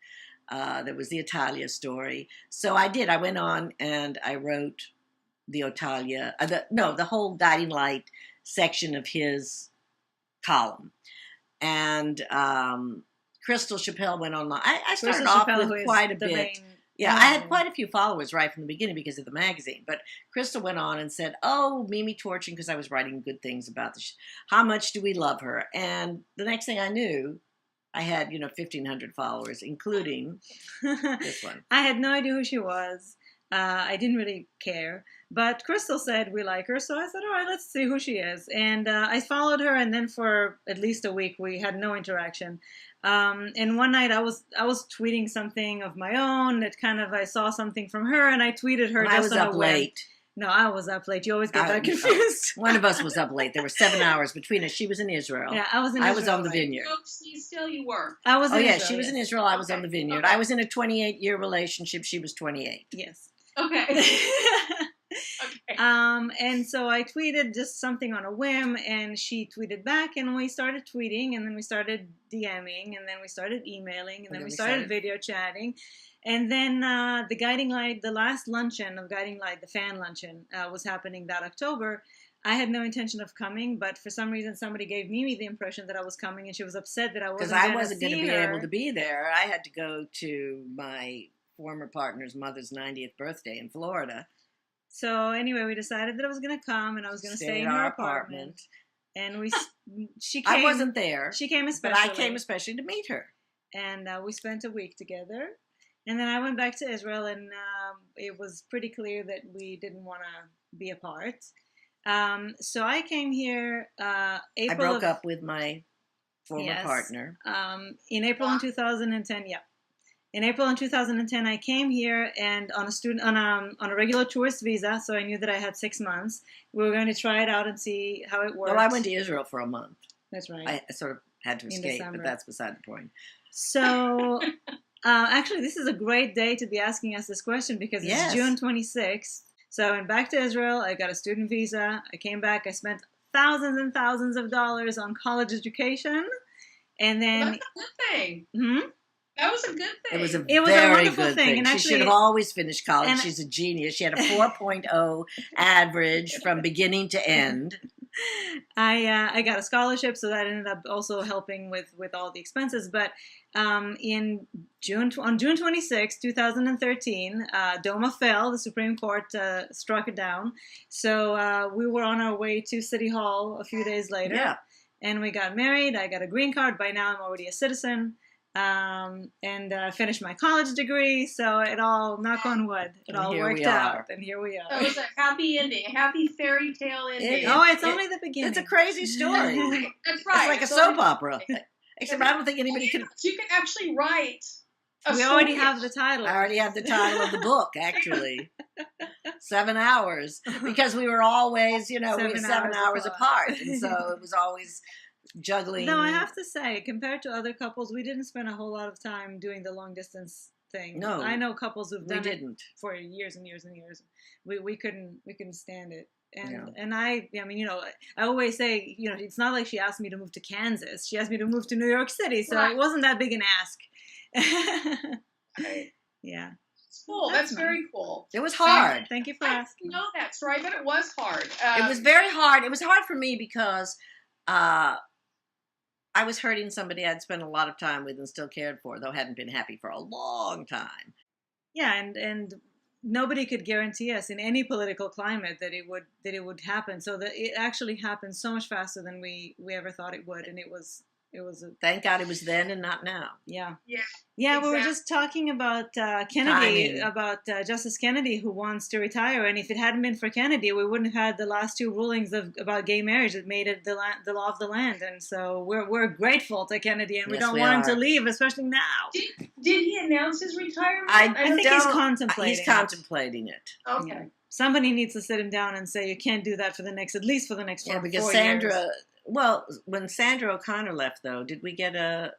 There was the Italia story. So I did. I went on and I wrote the Italia, the whole Guiding Light section of his column. And Crystal Chappelle went online. I started off with quite a bit. Yeah, I had quite a few followers right from the beginning because of the magazine. But Crystal went on and said, "Oh, Mimi Torchin," because I was writing good things about how much do we love her? And the next thing I knew, I had 1,500 followers, including this one.
I had no idea who she was. I didn't really care. But Crystal said we like her, so I said, all right, let's see who she is. And I followed her, and then for at least a week we had no interaction. And one night I was tweeting something of my own that I saw something from her, and I tweeted her.
I was up late.
No, I was up late. You always get that confused.
One of us was up late. There were 7 hours between us. She was in Israel.
Yeah, I was in Israel.
I was on the vineyard.
Still you were.
I was in Israel.
She was in Israel. I was on the vineyard. Okay. I was in a 28-year relationship. She was 28.
Yes.
Okay.
Okay. And so I tweeted just something on a whim, and she tweeted back, and we started tweeting, and then we started DMing, and then we started emailing, and then we started video chatting. And then the Guiding Light, the last luncheon of Guiding Light, the fan luncheon, was happening that October. I had no intention of coming, but for some reason somebody gave Mimi the impression that I was coming, and she was upset that I wasn't going to see her.
Because I wasn't going to be able to be there. I had to go to my former partner's mother's 90th birthday in Florida.
So anyway, we decided that I was going to come, and I was going to stay in her apartment. And she came.
I wasn't there.
She came especially.
But I came especially to meet her.
And we spent a week together. And then I went back to Israel, and it was pretty clear that we didn't want to be apart. So I came here April.
I broke up with my former partner.
In April in 2010, yeah. In April in 2010, I came here and on a regular tourist visa, so I knew that I had 6 months. We were going to try it out and see how it worked.
Well, I went to Israel for a month.
That's right.
I sort of had to escape, but that's beside the point.
So... actually, this is a great day to be asking us this question because it's June 26th. So I went back to Israel. I got a student visa. I came back. I spent thousands and thousands of dollars on college education. And then...
Well, that's a good thing.
Hmm?
That was a good thing.
It was a very good thing. And actually, she should have always finished college. She's a genius. She had a 4.0 average from beginning to end.
I got a scholarship, so that ended up also helping with all the expenses. But on June 26, 2013, DOMA fell. The Supreme Court struck it down. So we were on our way to City Hall a few days later.
Yeah.
And we got married. I got a green card. By now, I'm already a citizen. And finished my college degree, so it all, knock on wood, it all worked out, and here we are.
So it was a happy ending, a happy fairy tale ending.
It's only the beginning.
It's a crazy story.
That's right.
It's like a soap opera. Except I don't think anybody can...
You can actually write a
We
story.
already have the title.
I already have the title of the book, actually. 7 hours. Because we were always, we were 7 hours apart. And so it was always... juggling.
No, I have to say, compared to other couples, we didn't spend a whole lot of time doing the long distance thing.
No,
I know couples who've done it
for
years and years and years. We couldn't stand it. And I always say, it's not like she asked me to move to Kansas. She asked me to move to New York City, so It wasn't that big an ask.
Right.
Yeah.
It's cool. That's very cool.
It was hard.
Thank you for asking.
No, that's right, but it was hard.
It was very hard. It was hard for me because I was hurting somebody I'd spent a lot of time with and still cared for, though hadn't been happy for a long time.
Yeah, and nobody could guarantee us in any political climate that it would happen. So that it actually happened so much faster than we ever thought it would, and it was
thank God it was then and not now.
Yeah.
Yeah.
Yeah, exactly. We were just talking about Kennedy, about Justice Kennedy, who wants to retire. And if it hadn't been for Kennedy, we wouldn't have had the last 2 rulings about gay marriage that made it the law of the land. And so we're grateful to Kennedy, and we don't want him to leave, especially now.
Did he announce his retirement?
I think he's contemplating.
He's contemplating it.
Okay.
Yeah. somebody needs to sit him down and say, you can't do that at least for the next 4
because
4
Sandra.
years.
Well, when Sandra O'Connor left, though, did we get a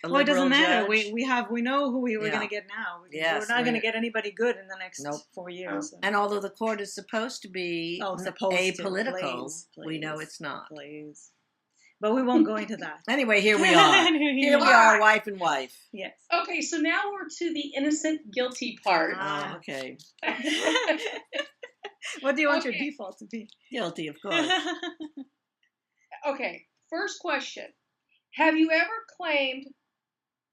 Well, it doesn't matter.
judge?
we know who we were going to get now.
Yes,
we're not going to get anybody good in the next 4 years.
And although the court is supposed to be apolitical, we know it's not.
Please. But we won't go into that.
Anyway, here we are. Here we are, wife and wife.
Yes.
Okay, so now we're to the innocent guilty part.
Oh, okay.
What do you want your default to be?
Guilty, of course.
Okay, first question. Have you ever claimed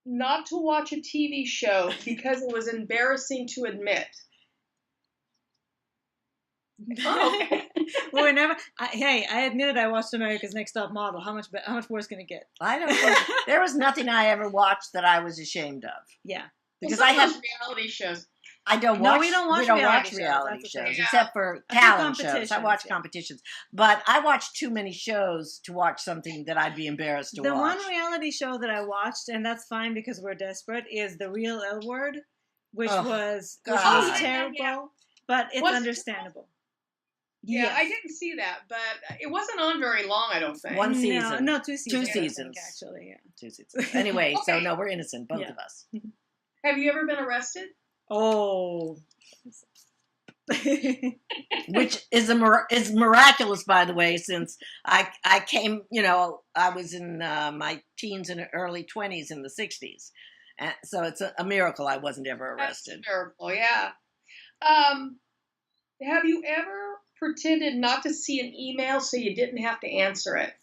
not to watch a TV show because it was embarrassing to admit? Oh, okay.
Well, I admitted I watched America's Next Top Model. How much worse can it get?
I don't think there was nothing I ever watched that I was ashamed of.
Yeah.
Because
well,
I have
reality shows.
I don't watch.
No, we don't watch reality shows
except for talent shows. I watch competitions, but I watch too many shows to watch something that I'd be embarrassed to watch.
The one reality show that I watched, and that's fine because we're desperate, is The Real L Word, which was terrible, but it's understandable.
Yeah, I didn't see that, but it wasn't on very long, I don't think.
One season.
No, 2 seasons.
2 seasons.
Actually, yeah.
2 seasons. Anyway, so no, we're innocent, both of us.
Have you ever been arrested?
Oh.
Which is miraculous, by the way, since I came, I was in my teens and early 20s in the 60s. And so it's a miracle I wasn't ever arrested.
That's a miracle, yeah. Have you ever pretended not to see an email so you didn't have to answer it?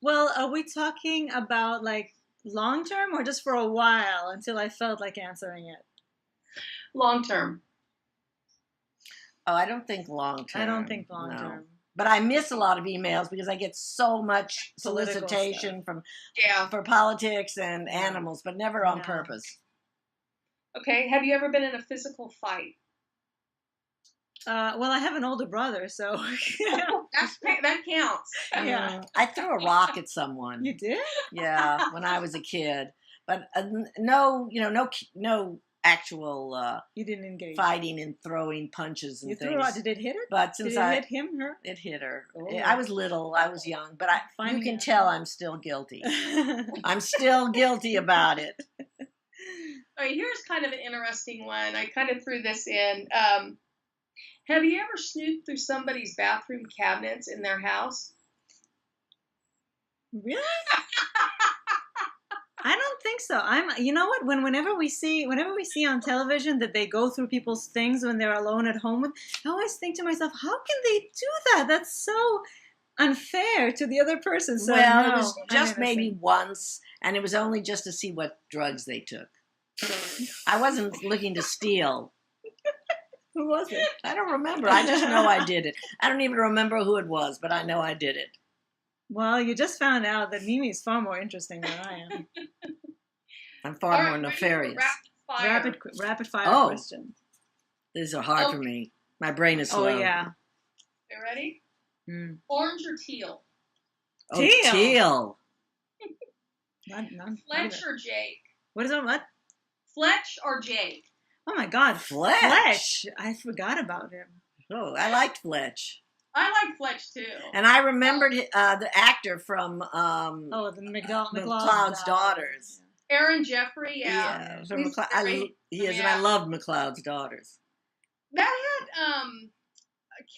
Well, are we talking about like long term or just for a while until I felt like answering it?
Long term.
Oh, I don't think long term.
I don't think long term.
But I miss a lot of emails because I get so much solicitation for politics and animals, but never on purpose.
Okay. Have you ever been in a physical fight?
Well, I have an older brother, so
that counts.
Yeah,
I threw a rock at someone.
You did?
Yeah, when I was a kid, but no actual.
You didn't engage
fighting and throwing punches and things.
Threw a rock. Did it hit her?
But since
did it hit him? Her?
It hit her.
Oh.
I was little. I was young, but you can tell I'm still guilty. I'm still guilty about it.
All right, here's kind of an interesting one. I kind of threw this in. Have you ever snooped through somebody's bathroom cabinets in their house?
Really? I don't think so. You know what? Whenever we see on television that they go through people's things when they're alone at home, I always think to myself, how can they do that? That's so unfair to the other person. So
well, it was just maybe once, and it was only just to see what drugs they took. I wasn't looking to steal.
Who was it?
I don't remember. I just know I did it. I don't even remember who it was, but I know I did it.
Well, you just found out that Mimi is far more interesting than I am.
I'm far more nefarious.
Rapid fire questions.
These are hard for me. My brain is slow.
Oh, yeah.
You ready? Orange or teal?
Oh, teal.
Fletch or Jake?
What is it? What?
Fletch or Jake?
Oh my God,
Fletch!
I forgot about him.
Oh, I liked Fletch.
I like Fletch too.
And I remembered the actor from
the
McCloud's Daughters.
Aaron Jeffrey,
yeah. He is, and I loved McCloud's Daughters.
That had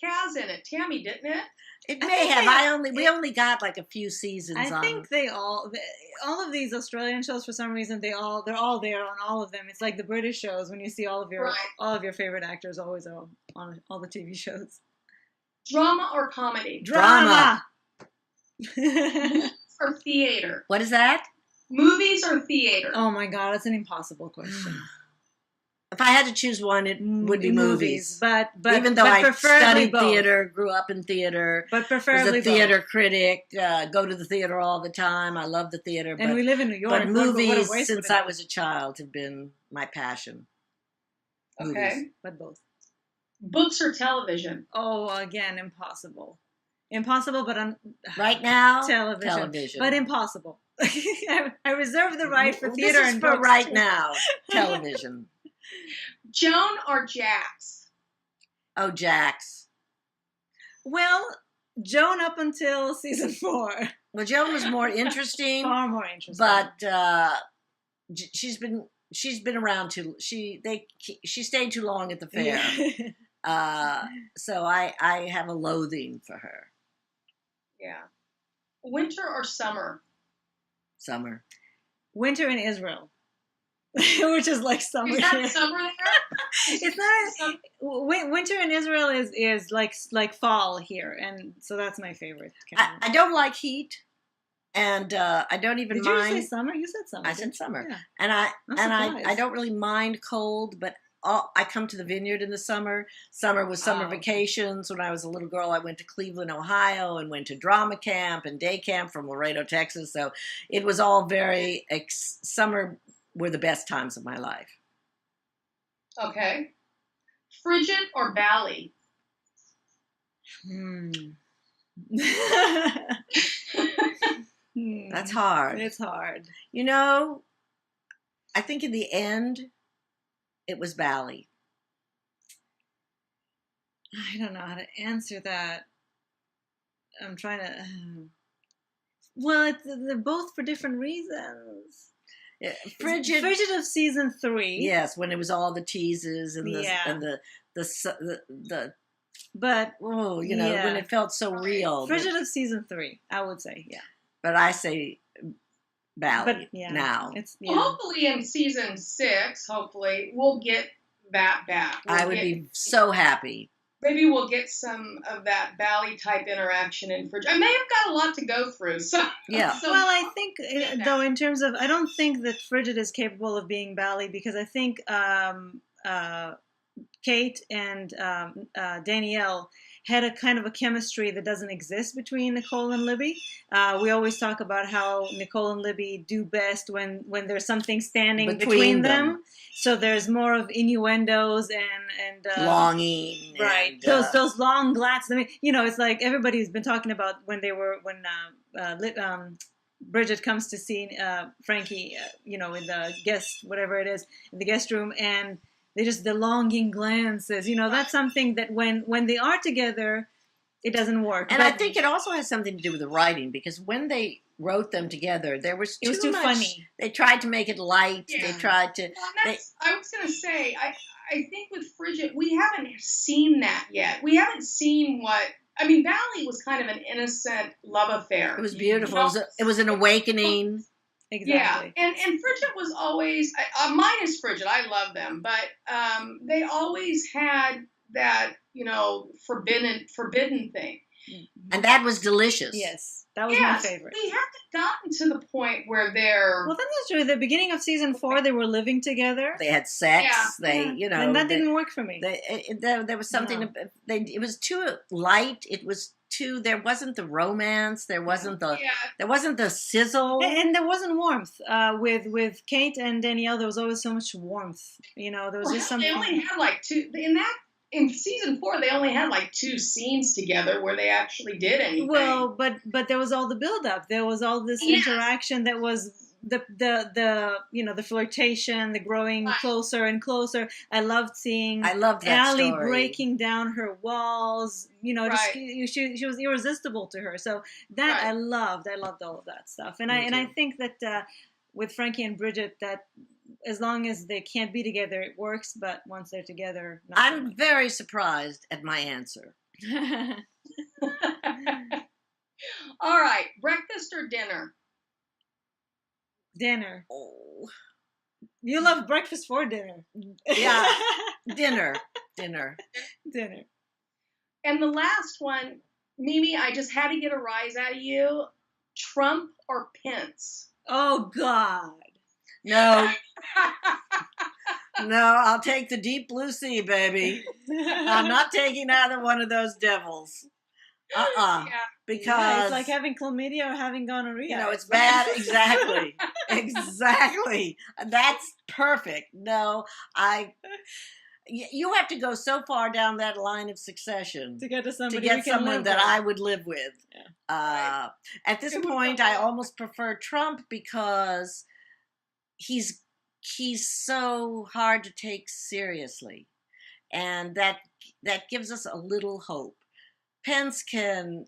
Kaz in it. Tammy, didn't it?
It may have. We only got like a few seasons.
I think all of these Australian shows, for some reason, they're all there on all of them. It's like the British shows when you see all of your favorite actors always are on all the TV shows.
Drama or comedy?
Drama.
Movies or theater?
What is that?
Movies or theater?
Oh my God, that's an impossible question.
If I had to choose one, it would be movies.
But
even though I studied theater, grew up in theater,
but preferably
was a theater critic, go to the theater all the time. I love the theater.
And we live in New York.
But movies, since I was a child, have been my passion.
Okay.
Movies.
But both.
Books or television?
Oh, again, impossible. Impossible, but on
right now,
television. But impossible. I reserve the right for theater and
for
books
right
too.
now, television.
Joan or Jax?
Oh, Jax.
Well, Joan up until season 4.
Well, Joan was more interesting.
Far more interesting.
But she's been around too. She stayed too long at the fair. So I have a loathing for her.
Yeah. Winter or summer?
Summer.
Winter in Israel. Which is like summer.
Is that summer there?
It's not. Winter in Israel is like fall here, and so that's my favorite.
I don't like heat, and I don't even mind.
Did you say summer? You said summer.
I said summer,
yeah.
and
I'm
I don't really mind cold, but I come to the vineyard in the summer. Summer was summer vacations. When I was a little girl, I went to Cleveland, Ohio, and went to drama camp and day camp from Laredo, Texas. So it was all very summer. Were the best times of my life.
Okay. Frigid or bally?
That's hard.
It's hard.
You know, I think in the end, it was bally.
I don't know how to answer that. I'm trying to. Well, they're both for different reasons.
Yeah, frigid
of season 3.
Yes, when it was all the teases and the
but
when it felt so real.
Frigid of season 3, I would say, yeah.
But I say bally now.
Hopefully in season 6, we'll get that back.
I would be so happy.
Maybe we'll get some of that bally type interaction in Frigid. I may have got a lot to go through. So
yeah.
Well, I think though in terms of, I don't think that Frigid is capable of being bally because I think Kate and Danielle had a kind of a chemistry that doesn't exist between Nicole and Libby. We always talk about how Nicole and Libby do best when there's something standing between them. So there's more of innuendos and
longing,
right? And, those long glances. I mean, it's like everybody's been talking about when Bridget comes to see Frankie, in the guest, whatever it is, in the guest room, and the longing glances. That's something that when they are together, it doesn't work.
And I think it also has something to do with the writing, because when they wrote them together, it was too much.
Funny.
They tried to make it light. Yeah. They tried to.
Well, I was going to say, I think with Frigid, we haven't seen that yet. We haven't seen Valley was kind of an innocent love affair.
It was beautiful. It was an awakening.
Exactly.
Yeah, and Frigid was always, mine is Frigid. I love them, but they always had that, forbidden thing.
And that was delicious.
Yes, that was my favorite.
We haven't gotten to the point where they're...
Well, that's true. At the beginning of season 4, they were living together.
They had sex.
Yeah. And that didn't work for me.
There was something... It was too light. It was too... There wasn't the romance. There wasn't the... Yeah. There wasn't the sizzle.
And there wasn't warmth. With Kate and Danielle, there was always so much warmth. There was just something...
They only had 2... In season 4, they only had 2 scenes together where they actually did anything.
Well, but there was all the build-up. There was all this interaction that was the flirtation, the growing closer and closer. I loved
that
Allie
story.
breaking down her walls. She was irresistible to her. So that I loved all of that stuff. And I think that with Frankie and Bridget, that as long as they can't be together, it works. But once they're together,
I'm very surprised at my answer.
All right, breakfast or dinner?
Dinner.
Oh,
you love breakfast for dinner.
Yeah, dinner.
Dinner.
And the last one, Mimi, I just had to get a rise out of you. Trump or Pence?
Oh God.
No. No, I'll take the deep blue sea, baby. I'm not taking either one of those devils.
Yeah.
Because
it's like having chlamydia or having gonorrhea.
It's bad. Exactly. Exactly. That's perfect. No, you have to go so far down that line of succession
to get to somebody
to get someone that I would live with.
Yeah.
At this point, I almost prefer Trump because he's so hard to take seriously. and that gives us a little hope. Pence can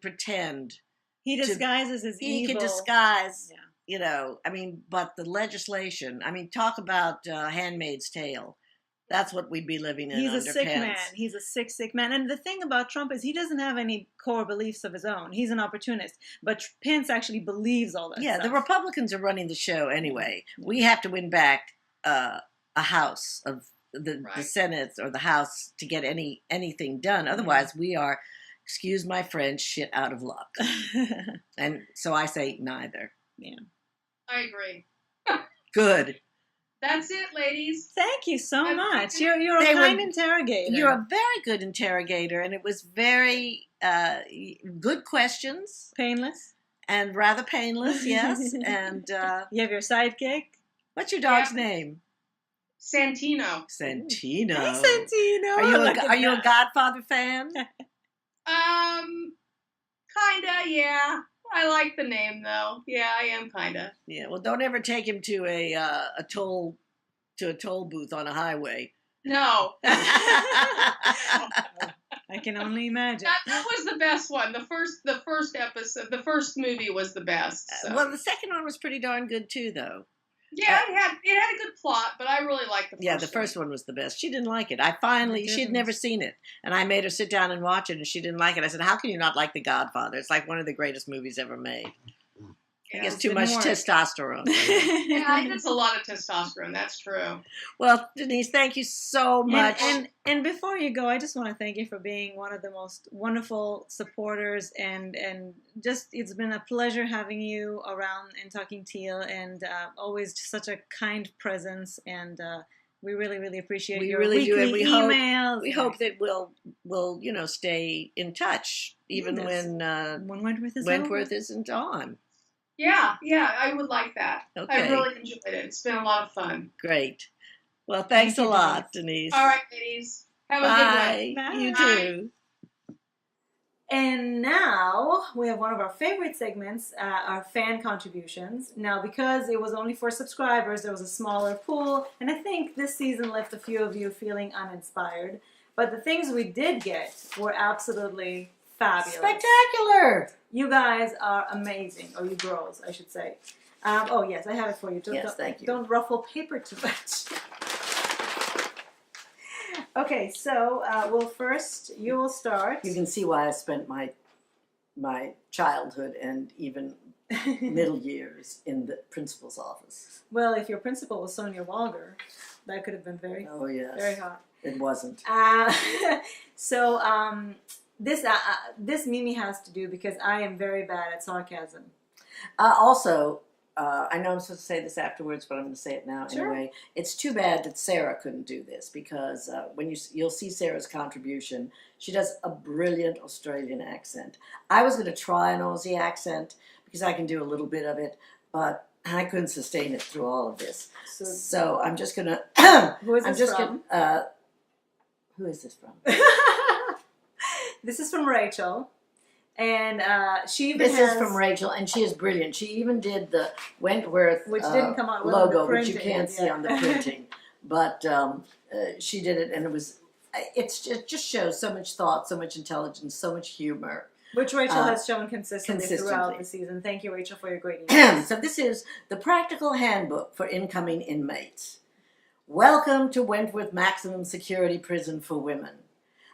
pretend.
He disguises his evil.
He can disguise,
yeah.
I mean, but the legislation, I mean, talk about Handmaid's Tale. That's what we'd be living in.
He's
under
a sick
Pence.
man. He's a sick man. And the thing about Trump is he doesn't have any core beliefs of his own. He's an opportunist. But Pence actually believes all that stuff.
The Republicans are running the show anyway. We have to win back a house of the Senate or the House to get anything done. Otherwise, we are, excuse my French, shit out of luck. And so I say neither.
Yeah.
I agree.
Good.
That's it, ladies.
Thank you so much. You're a kind interrogator.
You're a very good interrogator, and it was very good questions.
Painless.
And rather painless, yes. And
you have your sidekick.
What's your dog's name?
Santino.
Santino.
Hey, Santino.
Are you a Godfather fan?
Kinda, yeah. I like the name though. Yeah, I am kinda.
Yeah. Well, don't ever take him to a toll booth on a highway.
No.
I can only imagine.
That was the best one. The first episode, the first movie was the best. So.
Well, the second one was pretty darn good too, though.
Yeah, it had a good plot, but I really liked the first one.
Yeah, the first one was the best. She didn't like it. She'd never seen it. And I made her sit down and watch it, and she didn't like it. I said, how can you not like The Godfather? It's like one of the greatest movies ever made. I guess too much testosterone.
Yeah, it's a lot of testosterone. That's true.
Well, Denise, thank you so much.
And before you go, I just want to thank you for being one of the most wonderful supporters, and just it's been a pleasure having you around and talking Teal, and always just such a kind presence, and we really, really appreciate your weekly emails.
We hope that we'll stay in touch even when Wentworth isn't on.
Yeah, I would like that.
Okay.
I really enjoyed it. It's been a lot of fun.
Great. Well, thanks a lot, Denise.
All right, ladies. Have a good one.
Bye.
You too.
And now we have one of our favorite segments, our fan contributions. Now, because it was only for subscribers, there was a smaller pool, and I think this season left a few of you feeling uninspired. But the things we did get were absolutely fabulous.
Spectacular!
You guys are amazing, or you girls, I should say. Oh, yes, I have it for you.
Thank you.
Don't ruffle paper too much. Okay, so first you will start.
You can see why I spent my childhood and even middle years in the principal's office.
Well, if your principal was Sonia Walger, that could have been very hot.
It wasn't.
This Mimi has to do because I am very bad at sarcasm.
Also, I know I'm supposed to say this afterwards, but I'm going to say it now
Sure.
anyway. It's too bad that Sarah couldn't do this because when you'll see Sarah's contribution, she does a brilliant Australian accent. I was going to try an Aussie accent because I can do a little bit of it, but I couldn't sustain it through all of this. So I'm just going to.
Who is this from?
Who is this from?
This is from Rachel. And she even
This is from Rachel, and she is brilliant. She even did the Wentworth
which didn't come out well
logo,
on the
which you can't see on the printing. But she did it, and it just shows so much thought, so much intelligence, so much humor.
Which Rachel has shown consistently throughout the season. Thank you, Rachel, for your great
emails. So this is the Practical Handbook for Incoming Inmates. Welcome to Wentworth Maximum Security Prison for Women.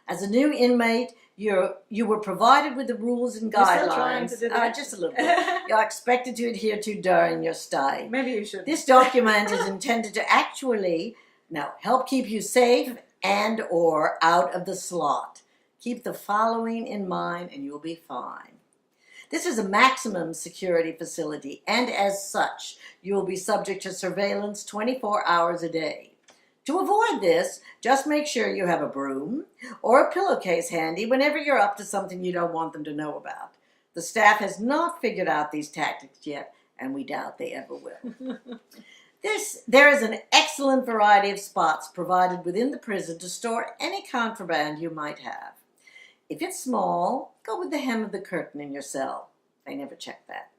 As a new inmate, you were provided with the rules and guidelines.
You're still trying to do that?
Just a little bit. You're expected to adhere to during your stay.
Maybe you should.
This document is intended to help keep you safe and or out of the slot. Keep the following in mind and you'll be fine. This is a maximum security facility, and as such, you will be subject to surveillance 24 hours a day. To avoid this, just make sure you have a broom or a pillowcase handy whenever you're up to something you don't want them to know about. The staff has not figured out these tactics yet, and we doubt they ever will. There is an excellent variety of spots provided within the prison to store any contraband you might have. If it's small, go with the hem of the curtain in your cell. They never check that.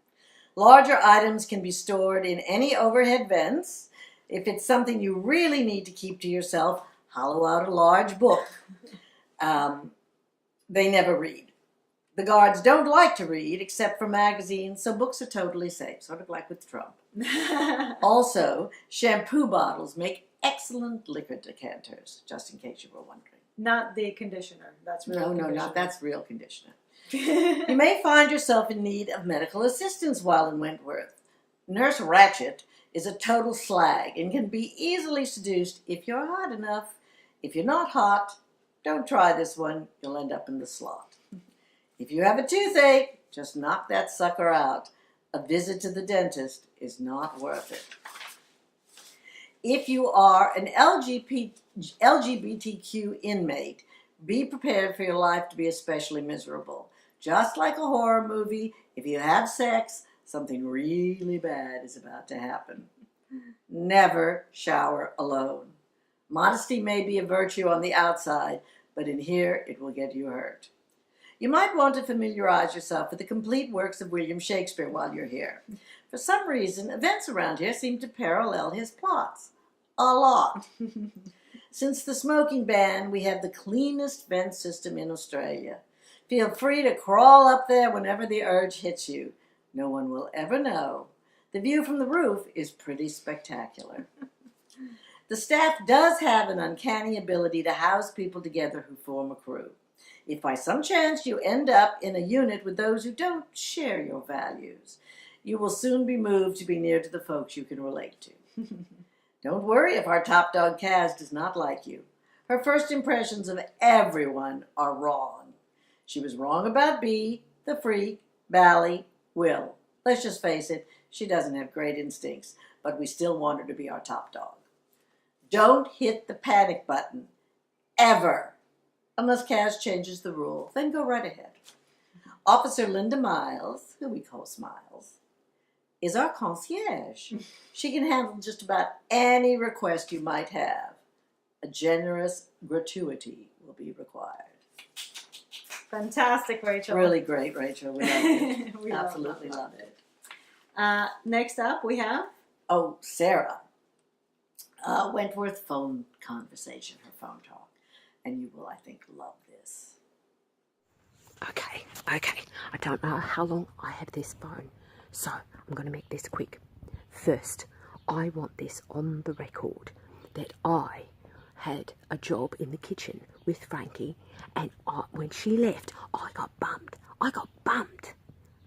Larger items can be stored in any overhead vents. If it's something you really need to keep to yourself, hollow out a large book. They never read. The guards don't like to read except for magazines, so books are totally safe, sort of like with Trump. Also, shampoo bottles make excellent liquor decanters, just in case you were wondering.
Not the conditioner. That's real conditioner.
No, that's real conditioner. You may find yourself in need of medical assistance while in Wentworth. Nurse Ratchet is a total slag and can be easily seduced if you're hot enough. If you're not hot, don't try this one. You'll end up in the slot. If you have a toothache, just knock that sucker out. A visit to the dentist is not worth it. If you are an LGBTQ inmate, be prepared for your life to be especially miserable. Just like a horror movie, if you have sex, something really bad is about to happen. Never shower alone. Modesty may be a virtue on the outside, but in here it will get you hurt. You might want to familiarize yourself with the complete works of William Shakespeare while you're here. For some reason, events around here seem to parallel his plots. A lot. Since the smoking ban, we have the cleanest vent system in Australia. Feel free to crawl up there whenever the urge hits you. No one will ever know. The view from the roof is pretty spectacular. The staff does have an uncanny ability to house people together who form a crew. If by some chance you end up in a unit with those who don't share your values, you will soon be moved to be near to the folks you can relate to. Don't worry if our top dog Kaz does not like you. Her first impressions of everyone are wrong. She was wrong about Bee, the freak, Bally, Will. Let's just face it, she doesn't have great instincts, but we still want her to be our top dog. Don't hit the panic button. Ever. Unless Kaz changes the rule, then go right ahead. Officer Linda Miles, who we call Smiles, is our concierge. She can handle just about any request you might have. A generous gratuity will be required.
Fantastic, Rachel.
Really great, Rachel. We love it.
We
Absolutely love it.
Next up, we have...
Oh, Sarah. Wentworth phone conversation, her phone talk. And you will, I think, love this.
Okay. I don't know how long I have this phone, so I'm going to make this quick. First, I want this on the record that I had a job in the kitchen with Frankie, and when she left, I got bumped.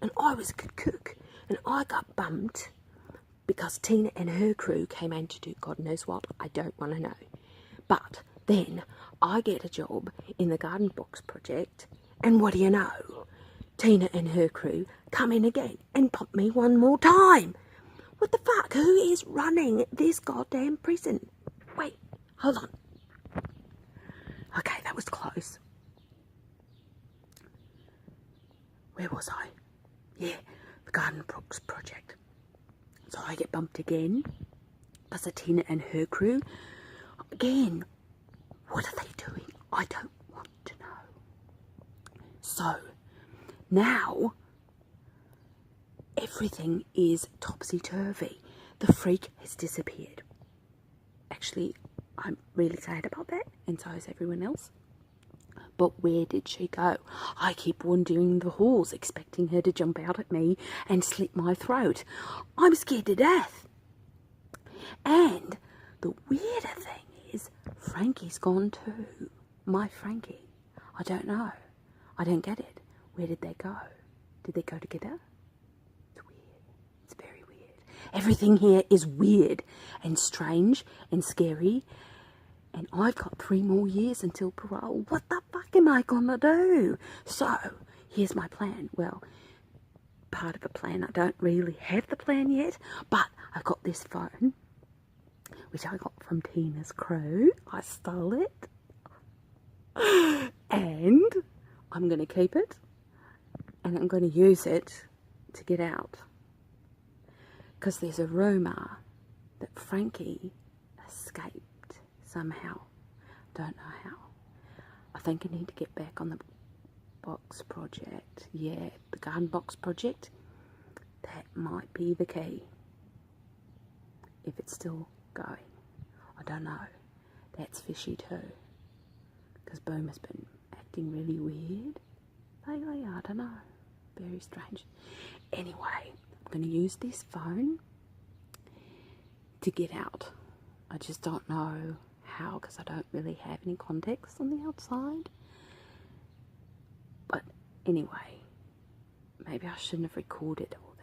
And I was a good cook, and I got bumped because Tina and her crew came in to do God knows what. I don't want to know. But then I get a job in the Garden Box project, and what do you know? Tina and her crew come in again and pump me one more time. What the fuck? Who is running this goddamn prison? Wait, hold on. Okay, that was close. Where was I? Yeah, the Garden Box project. So I get bumped again because of Tina and her crew. Again. What are they doing? I don't want to know. So, now, everything is topsy-turvy. The freak has disappeared. Actually, I'm really sad about that, and so is everyone else. But where did she go? I keep wandering the halls, expecting her to jump out at me and slit my throat. I'm scared to death. And the weirder thing is, Frankie's gone too. My Frankie. I don't know. I don't get it. Where did they go? Did they go together? It's weird. It's very weird. Everything here is weird and strange and scary. And I've got 3 more years until parole. What the fuck am I gonna do? So, here's my plan. Well, part of a plan. I don't really have the plan yet, but I've got this phone, which I got from Tina's crew. I stole it. And I'm going to keep it. And I'm going to use it to get out. Because there's a rumour that Frankie escaped somehow. Don't know how. I think I need to get back on the box project. Yeah, the Garden Box project. That might be the key. If it's still going. I don't know. that's fishy too. Because Boomer's been acting really weird lately. I don't know. Very strange. Anyway, I'm going to use this phone to get out. I just don't know how, because I don't really have any contacts on the outside. But anyway, maybe I shouldn't have recorded all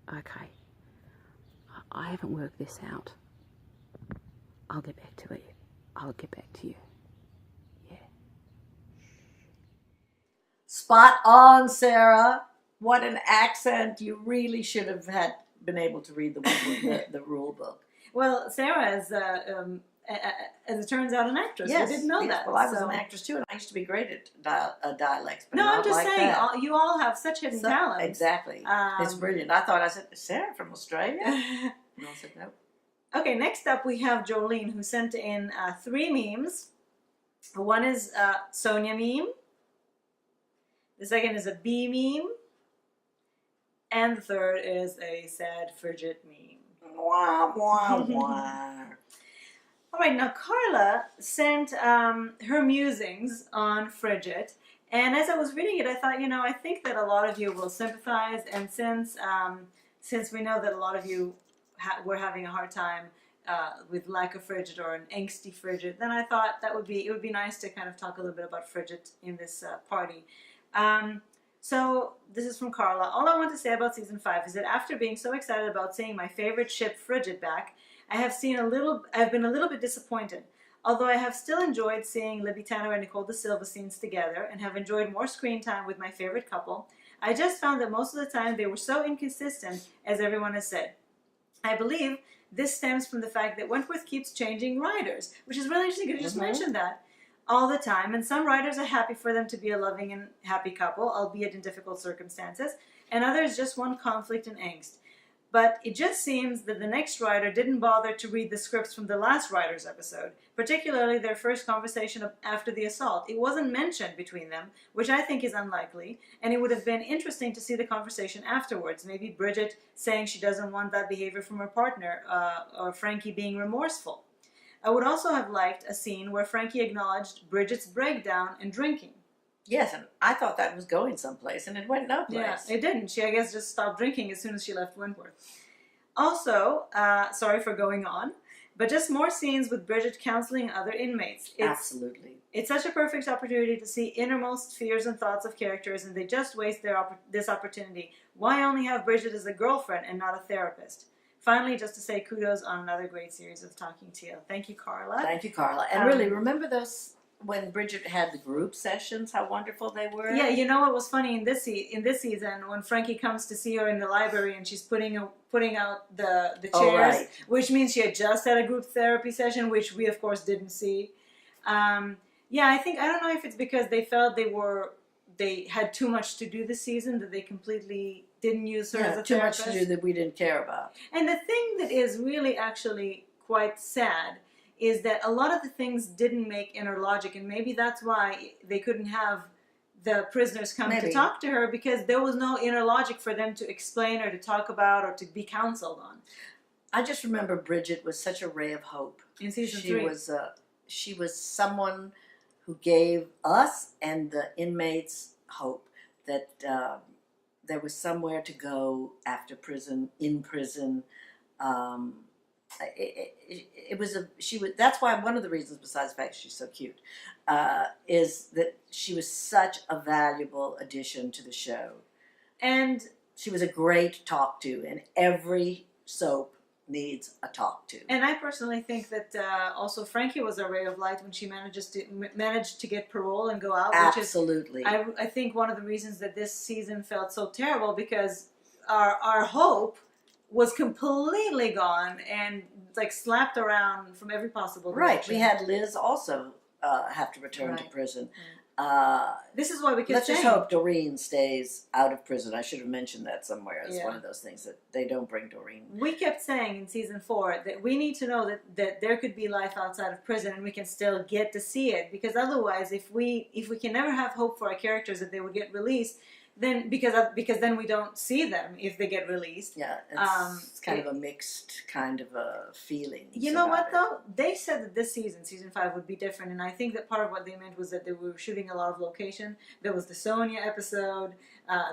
that. Okay. I haven't worked this out. I'll get back to it. I'll get back to you. Yeah.
Spot on, Sarah. What an accent. You really should have been able to read the rule book.
Well, Sarah is, as it turns out, an actress.
Yes,
I didn't know that.
Well, I was an actress too, and I used to be great at dialects. But
no,
not
I'm just
like
saying,
that.
you all have such hidden talents.
Exactly. It's brilliant. I thought, I said, is Sarah from Australia? And I said, no.
Okay, next up we have Jolene, who sent in 3 memes. One is Sonia meme. The second is a bee meme. And the third is a sad frigid meme.
Wah, wah, wah.
All right, now Carla sent her musings on Frigid, and as I was reading it, I thought, I think that a lot of you will sympathize, and since we know that a lot of you were having a hard time with lack of Frigid or an angsty Frigid, then I thought it would be nice to kind of talk a little bit about Frigid in this party. So this is from Carla. All I want to say about season 5 is that after being so excited about seeing my favorite ship Frigid back, I've been a little bit disappointed. Although I have still enjoyed seeing Libby Tanner and Nicole Da Silva scenes together and have enjoyed more screen time with my favorite couple, I just found that most of the time they were so inconsistent, as everyone has said. I believe this stems from the fact that Wentworth keeps changing writers, which is really interesting because you just mentioned that, all the time, and some writers are happy for them to be a loving and happy couple, albeit in difficult circumstances, and others just want conflict and angst. But it just seems that the next writer didn't bother to read the scripts from the last writer's episode, particularly their first conversation after the assault. It wasn't mentioned between them, which I think is unlikely, and it would have been interesting to see the conversation afterwards. Maybe Bridget saying she doesn't want that behavior from her partner, or Frankie being remorseful. I would also have liked a scene where Frankie acknowledged Bridget's breakdown and drinking.
Yes, and I thought that was going someplace, and it went no place.
Yeah, it didn't. She, I guess, just stopped drinking as soon as she left Wentworth. Also, sorry for going on, but just more scenes with Bridget counseling other inmates.
Absolutely.
It's such a perfect opportunity to see innermost fears and thoughts of characters, and they just waste this opportunity. Why only have Bridget as a girlfriend and not a therapist? Finally, just to say kudos on another great series of Talking Teal. Thank you, Carla.
Thank you, Carla. And really, remember those when Bridget had the group sessions? How wonderful they were.
Yeah, you know what was funny in this season when Frankie comes to see her in the library and she's putting out the chairs,
right.
Which means she had just had a group therapy session, which we of course didn't see. Yeah, I don't know if it's because they felt they had too much to do this season that they completely didn't use her as a therapist.
Too much to do that we didn't care about.
And the thing that is really actually quite sad is that a lot of the things didn't make inner logic, and maybe that's why they couldn't have the prisoners come to talk to her, because there was no inner logic for them to explain or to talk about or to be counseled on.
I just remember Bridget was such a ray of hope.
In season 3.
She was someone who gave us and the inmates hope that there was somewhere to go after prison, in prison. That's why one of the reasons, besides the fact she's so cute, is that she was such a valuable addition to the show. And she was a great talk to, and every soap needs a talk to.
And I personally think that also Frankie was a ray of light when she managed to get parole and go out.
Absolutely.
Which is, I think, one of the reasons that this season felt so terrible, because our hope was completely gone and like slapped around from every possible direction.
Right. We had Liz also have to return to prison.
This is why we kept
Let's just hope Doreen stays out of prison. I should have mentioned that somewhere as one of those things, that they don't bring Doreen.
We kept saying in season 4 that we need to know that there could be life outside of prison and we can still get to see it, because otherwise if we can never have hope for our characters that they will get released, then because then we don't see them if they get released.
Yeah, it's kind of a mixed kind of a feeling.
You know what though? They said that this season 5, would be different, and I think that part of what they meant was that they were shooting a lot of location. There was the Sonia episode.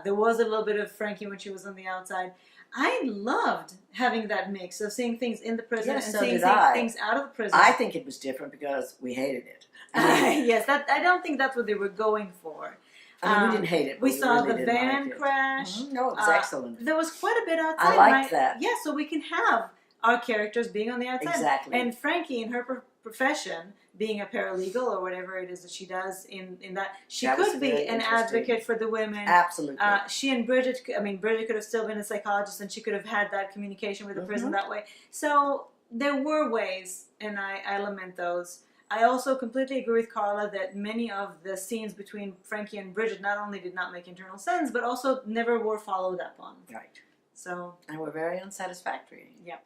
There was a little bit of Frankie when she was on the outside. I loved having that mix of seeing things in the prison and seeing things out of the prison.
I think it was different because we hated it.
Yes, I don't think that's what they were going for.
I mean, we didn't hate it.
We saw
really
the van crash.
Mm-hmm. No, it was excellent.
There was quite a bit outside.
I liked that.
Yeah, so we can have our characters being on the outside.
Exactly.
And Frankie, in her profession, being a paralegal or whatever it is that she does in that, she could be an advocate for the women.
Absolutely.
She and Bridget, Bridget could have still been a psychologist, and she could have had that communication with the prison that way. So there were ways, and I lament those. I also completely agree with Carla that many of the scenes between Frankie and Bridget not only did not make internal sense, but also never were followed up on.
Right.
So.
And were very unsatisfactory.
Yep.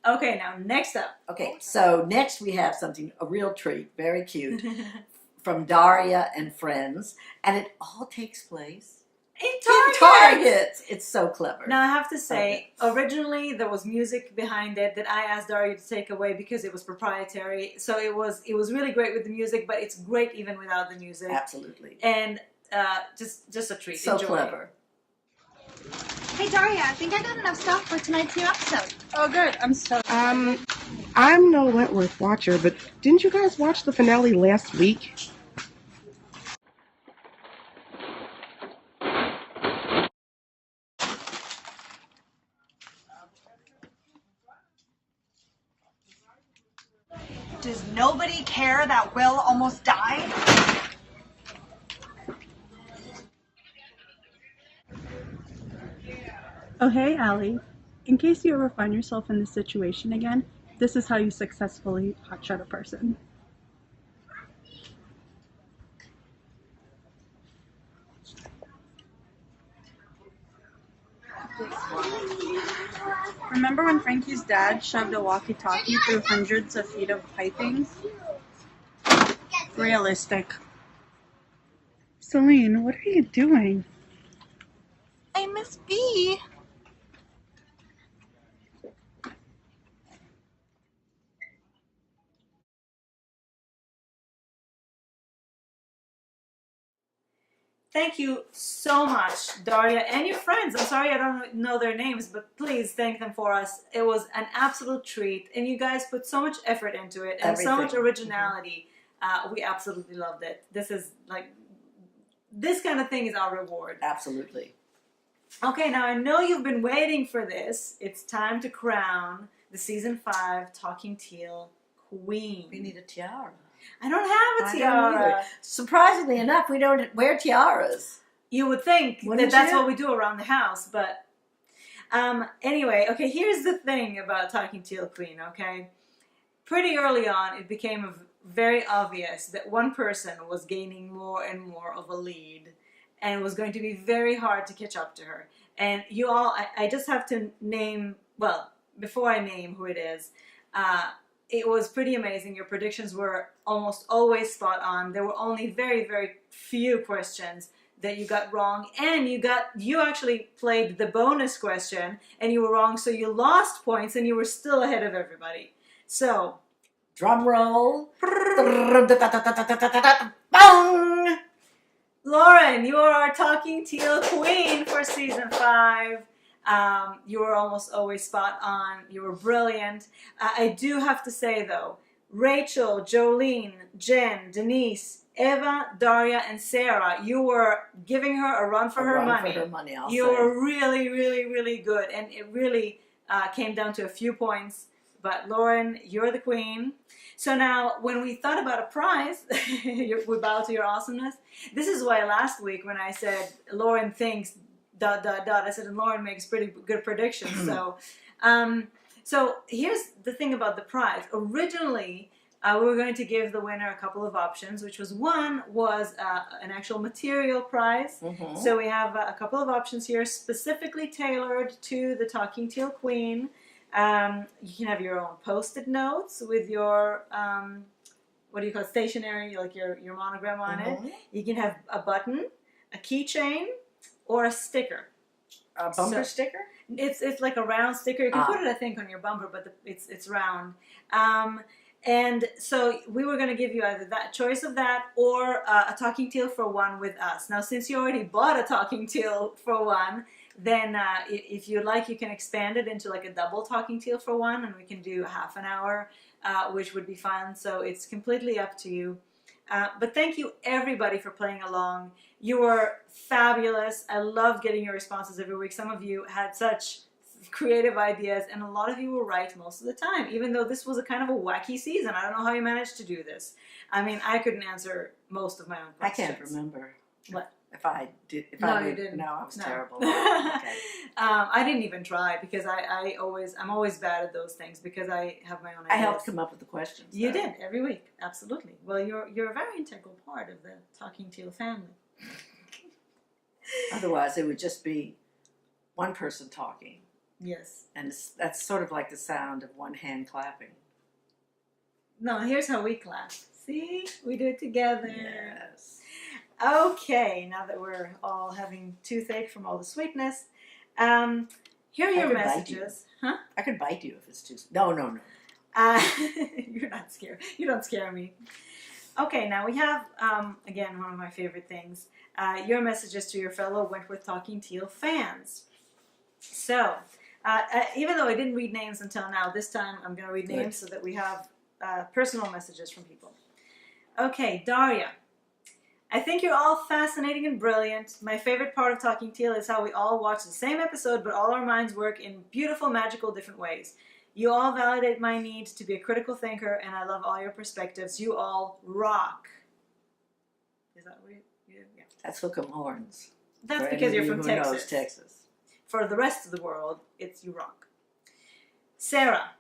Okay, now next up.
Okay, so next we have something, a real treat, very cute, from Daria and Friends, and it all takes place
in
Target. It's so clever.
Now I have to say, originally there was music behind it that I asked Daria to take away because it was proprietary. So it was really great with the music, but it's great even without the music.
Absolutely.
And just a treat.
So
Enjoy.
clever.
Hey Daria, I think I got enough stuff for tonight's new episode.
Oh good, I'm so I'm no Wentworth watcher, but didn't you guys watch the finale last week?
Does nobody care that Will almost died?
Oh, hey, Allie. In case you ever find yourself in this situation again, this is how you successfully hotshot a person. Remember when Frankie's dad shoved a walkie-talkie through hundreds of feet of piping? Realistic. Celine, what are you doing?
Hey, Miss B.
Thank you so much, Daria, and your friends. I'm sorry I don't know their names, but please thank them for us. It was an absolute treat, and you guys put so much effort into it and so much originality. We absolutely loved it. This is this kind of thing is our reward.
Absolutely.
Okay, now I know you've been waiting for this. It's time to crown the season 5 Talking Teal Queen.
We need a tiara.
I don't have a tiara.
Surprisingly enough, we don't wear tiaras.
You would think that that's what we do around the house, but anyway, okay, here's the thing about Talking Teal Queen, okay? Pretty early on, it became very obvious that one person was gaining more and more of a lead, and it was going to be very hard to catch up to her. And you all, I just have to name, well, before I name who it is, it was pretty amazing. Your predictions were almost always spot on. There were only very, very few questions that you got wrong, and you actually played the bonus question and you were wrong, so you lost points and you were still ahead of everybody. So,
drum roll.
Lauren, you are our Talking Teal Queen for season 5. You were almost always spot on. You were brilliant. I do have to say, though, Rachel, Jolene, Jen, Denise, Eva, Daria, and Sarah, you were giving her a run for her money. You were really, really, really good. And it really came down to a few points. But Lauren, you're the queen. So now, when we thought about a prize, we bow to your awesomeness. This is why last week when I said Lauren thinks ... I said, and Lauren makes pretty good predictions. So here's the thing about the prize. Originally, we were going to give the winner a couple of options, which was an actual material prize.
Mm-hmm.
So we have a couple of options here, specifically tailored to the Talking Teal Queen. You can have your own Post-it notes with your what do you call it, stationery, like your monogram on it. You can have a button, a keychain, or a sticker.
A bumper sticker?
It's like a round sticker. You can put it, I think, on your bumper, but it's round. And so we were going to give you either that choice of that or a talking teal for one with us. Now, since you already bought a talking teal for one, then if you'd like, you can expand it into like a double talking teal for one, and we can do half an hour, which would be fun. So it's completely up to you. But thank you, everybody, for playing along. You were fabulous. I love getting your responses every week. Some of you had such creative ideas, and a lot of you were right most of the time, even though this was a kind of a wacky season. I don't know how you managed to do this. I mean, I couldn't answer most of my own questions.
I can't remember.
What?
If I did.
You didn't.
No, I was terrible.
Okay.
Okay.
I didn't even try because I'm always bad at those things because I have my own ideas.
I helped come up with the questions.
You did every week, absolutely. Well, you're a very integral part of the Talking Teal family.
Otherwise, it would just be one person talking.
Yes.
And that's sort of like the sound of one hand clapping.
No, here's how we clap. See? We do it together.
Yes.
Okay, now that we're all having toothache from all the sweetness, here are your messages. Huh?
I could bite you if it's too... No.
You're not scared. You don't scare me. Okay, now we have, again, one of my favorite things, your messages to your fellow Wentworth Talking Teal fans. So, even though I didn't read names until now, this time I'm going to read names so that we have personal messages from people. Okay, Daria. I think you're all fascinating and brilliant. My favorite part of Talking Teal is how we all watch the same episode, but all our minds work in beautiful, magical, different ways. You all validate my need to be a critical thinker, and I love all your perspectives. You all rock. Is that what you yeah.
That's hook 'em horns.
That's because you're from Texas.
Knows Texas.
For the rest of the world, it's you rock. Sarah,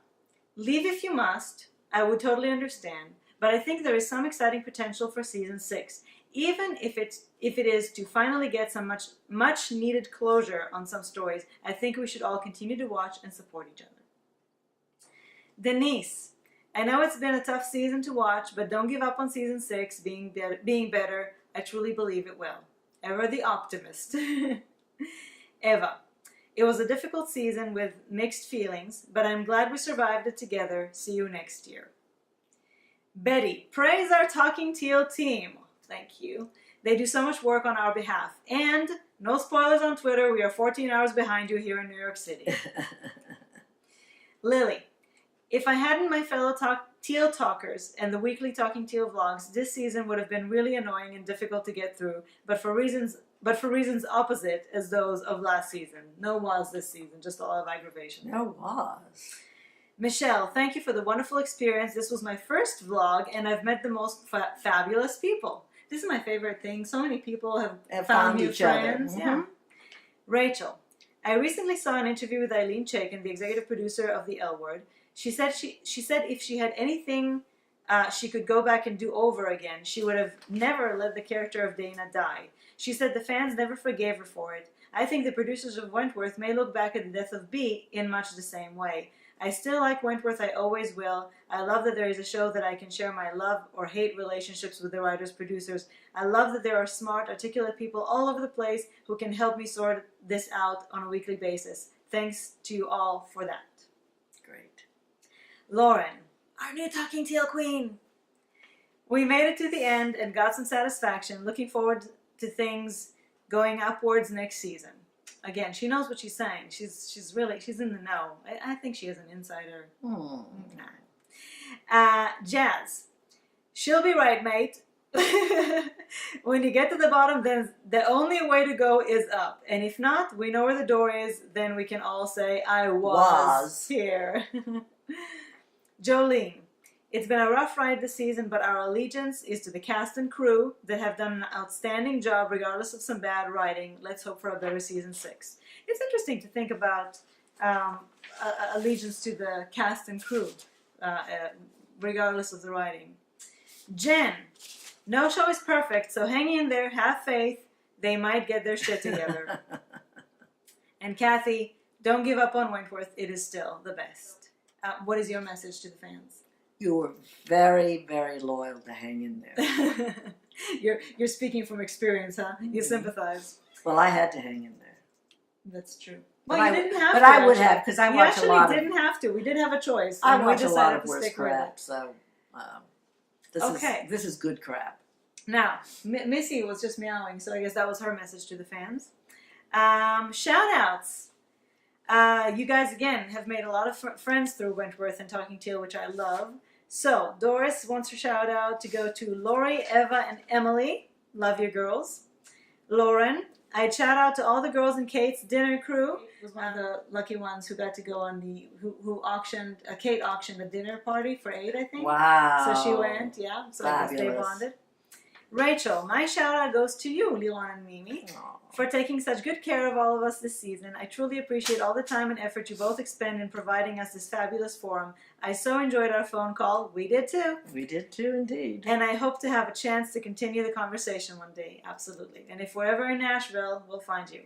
leave if you must. I would totally understand, but I think there is some exciting potential for season 6. Even if it is to finally get some much needed closure on some stories, I think we should all continue to watch and support each other. Denise, I know it's been a tough season to watch, but don't give up on season 6 being better. I truly believe it will. Ever the optimist. Eva, it was a difficult season with mixed feelings, but I'm glad we survived it together. See you next year. Betty, praise our Talking Teal team. Thank you. They do so much work on our behalf. And, no spoilers on Twitter, we are 14 hours behind you here in New York City. Lily, if I hadn't my fellow Teal talkers and the weekly Talking Teal vlogs, this season would have been really annoying and difficult to get through, but for reasons opposite as those of last season. No was this season, just a lot of aggravation.
No was.
Michelle, thank you for the wonderful experience. This was my first vlog, and I've met the most fabulous people. This is my favorite thing. So many people have found new friends.
Mm-hmm.
Yeah. Rachel, I recently saw an interview with Eileen Chaikin, the executive producer of The L Word. She said if she had anything she could go back and do over again, she would have never let the character of Dana die. She said the fans never forgave her for it. I think the producers of Wentworth may look back at the death of B in much the same way. I still like Wentworth, I always will. I love that there is a show that I can share my love or hate relationships with the writers, producers. I love that there are smart, articulate people all over the place who can help me sort this out on a weekly basis. Thanks to you all for that.
Great.
Lauren, our new Talking Teal queen. We made it to the end and got some satisfaction. Looking forward to things going upwards next season. Again, she knows what she's saying. She's in the know. I think she is an insider. Jazz, she'll be right, mate. When you get to the bottom, then the only way to go is up. And if not, we know where the door is. Then we can all say, I was here. Jolene, it's been a rough ride this season, but our allegiance is to the cast and crew that have done an outstanding job regardless of some bad writing. Let's hope for a better season 6. It's interesting to think about allegiance to the cast and crew regardless of the writing. Jen, no show is perfect, so hang in there, have faith. They might get their shit together. And Kathy, don't give up on Wentworth. It is still the best. What is your message to the fans?
You were very, very loyal to hang in there.
You're speaking from experience, huh? You sympathize.
Well, I had to hang in there.
That's true.
But
Well, you didn't have to.
But I would have, because I watch a lot
of... You actually didn't have to. We did have a choice.
I watch a lot of worse crap, so
Okay.
This is good crap.
Now, Missy was just meowing, so I guess that was her message to the fans. Shout-outs. You guys, again, have made a lot of friends through Wentworth and Talking Teal, which I love. So, Doris wants her shout-out to go to Lori, Eva, and Emily. Love your girls. Lauren, I'd shout out to all the girls in Kate's dinner crew. Was one of the lucky ones who got to go on the Kate auctioned a dinner party for 8, I think.
Wow.
So she went, yeah. So I guess they bonded. Rachel, my shout out goes to you, Liron and Mimi, for taking such good care of all of us this season. I truly appreciate all the time and effort you both expend in providing us this fabulous forum. I so enjoyed our phone call. We did too.
We did too, indeed.
And I hope to have a chance to continue the conversation one day. Absolutely. And if we're ever in Nashville, we'll find you.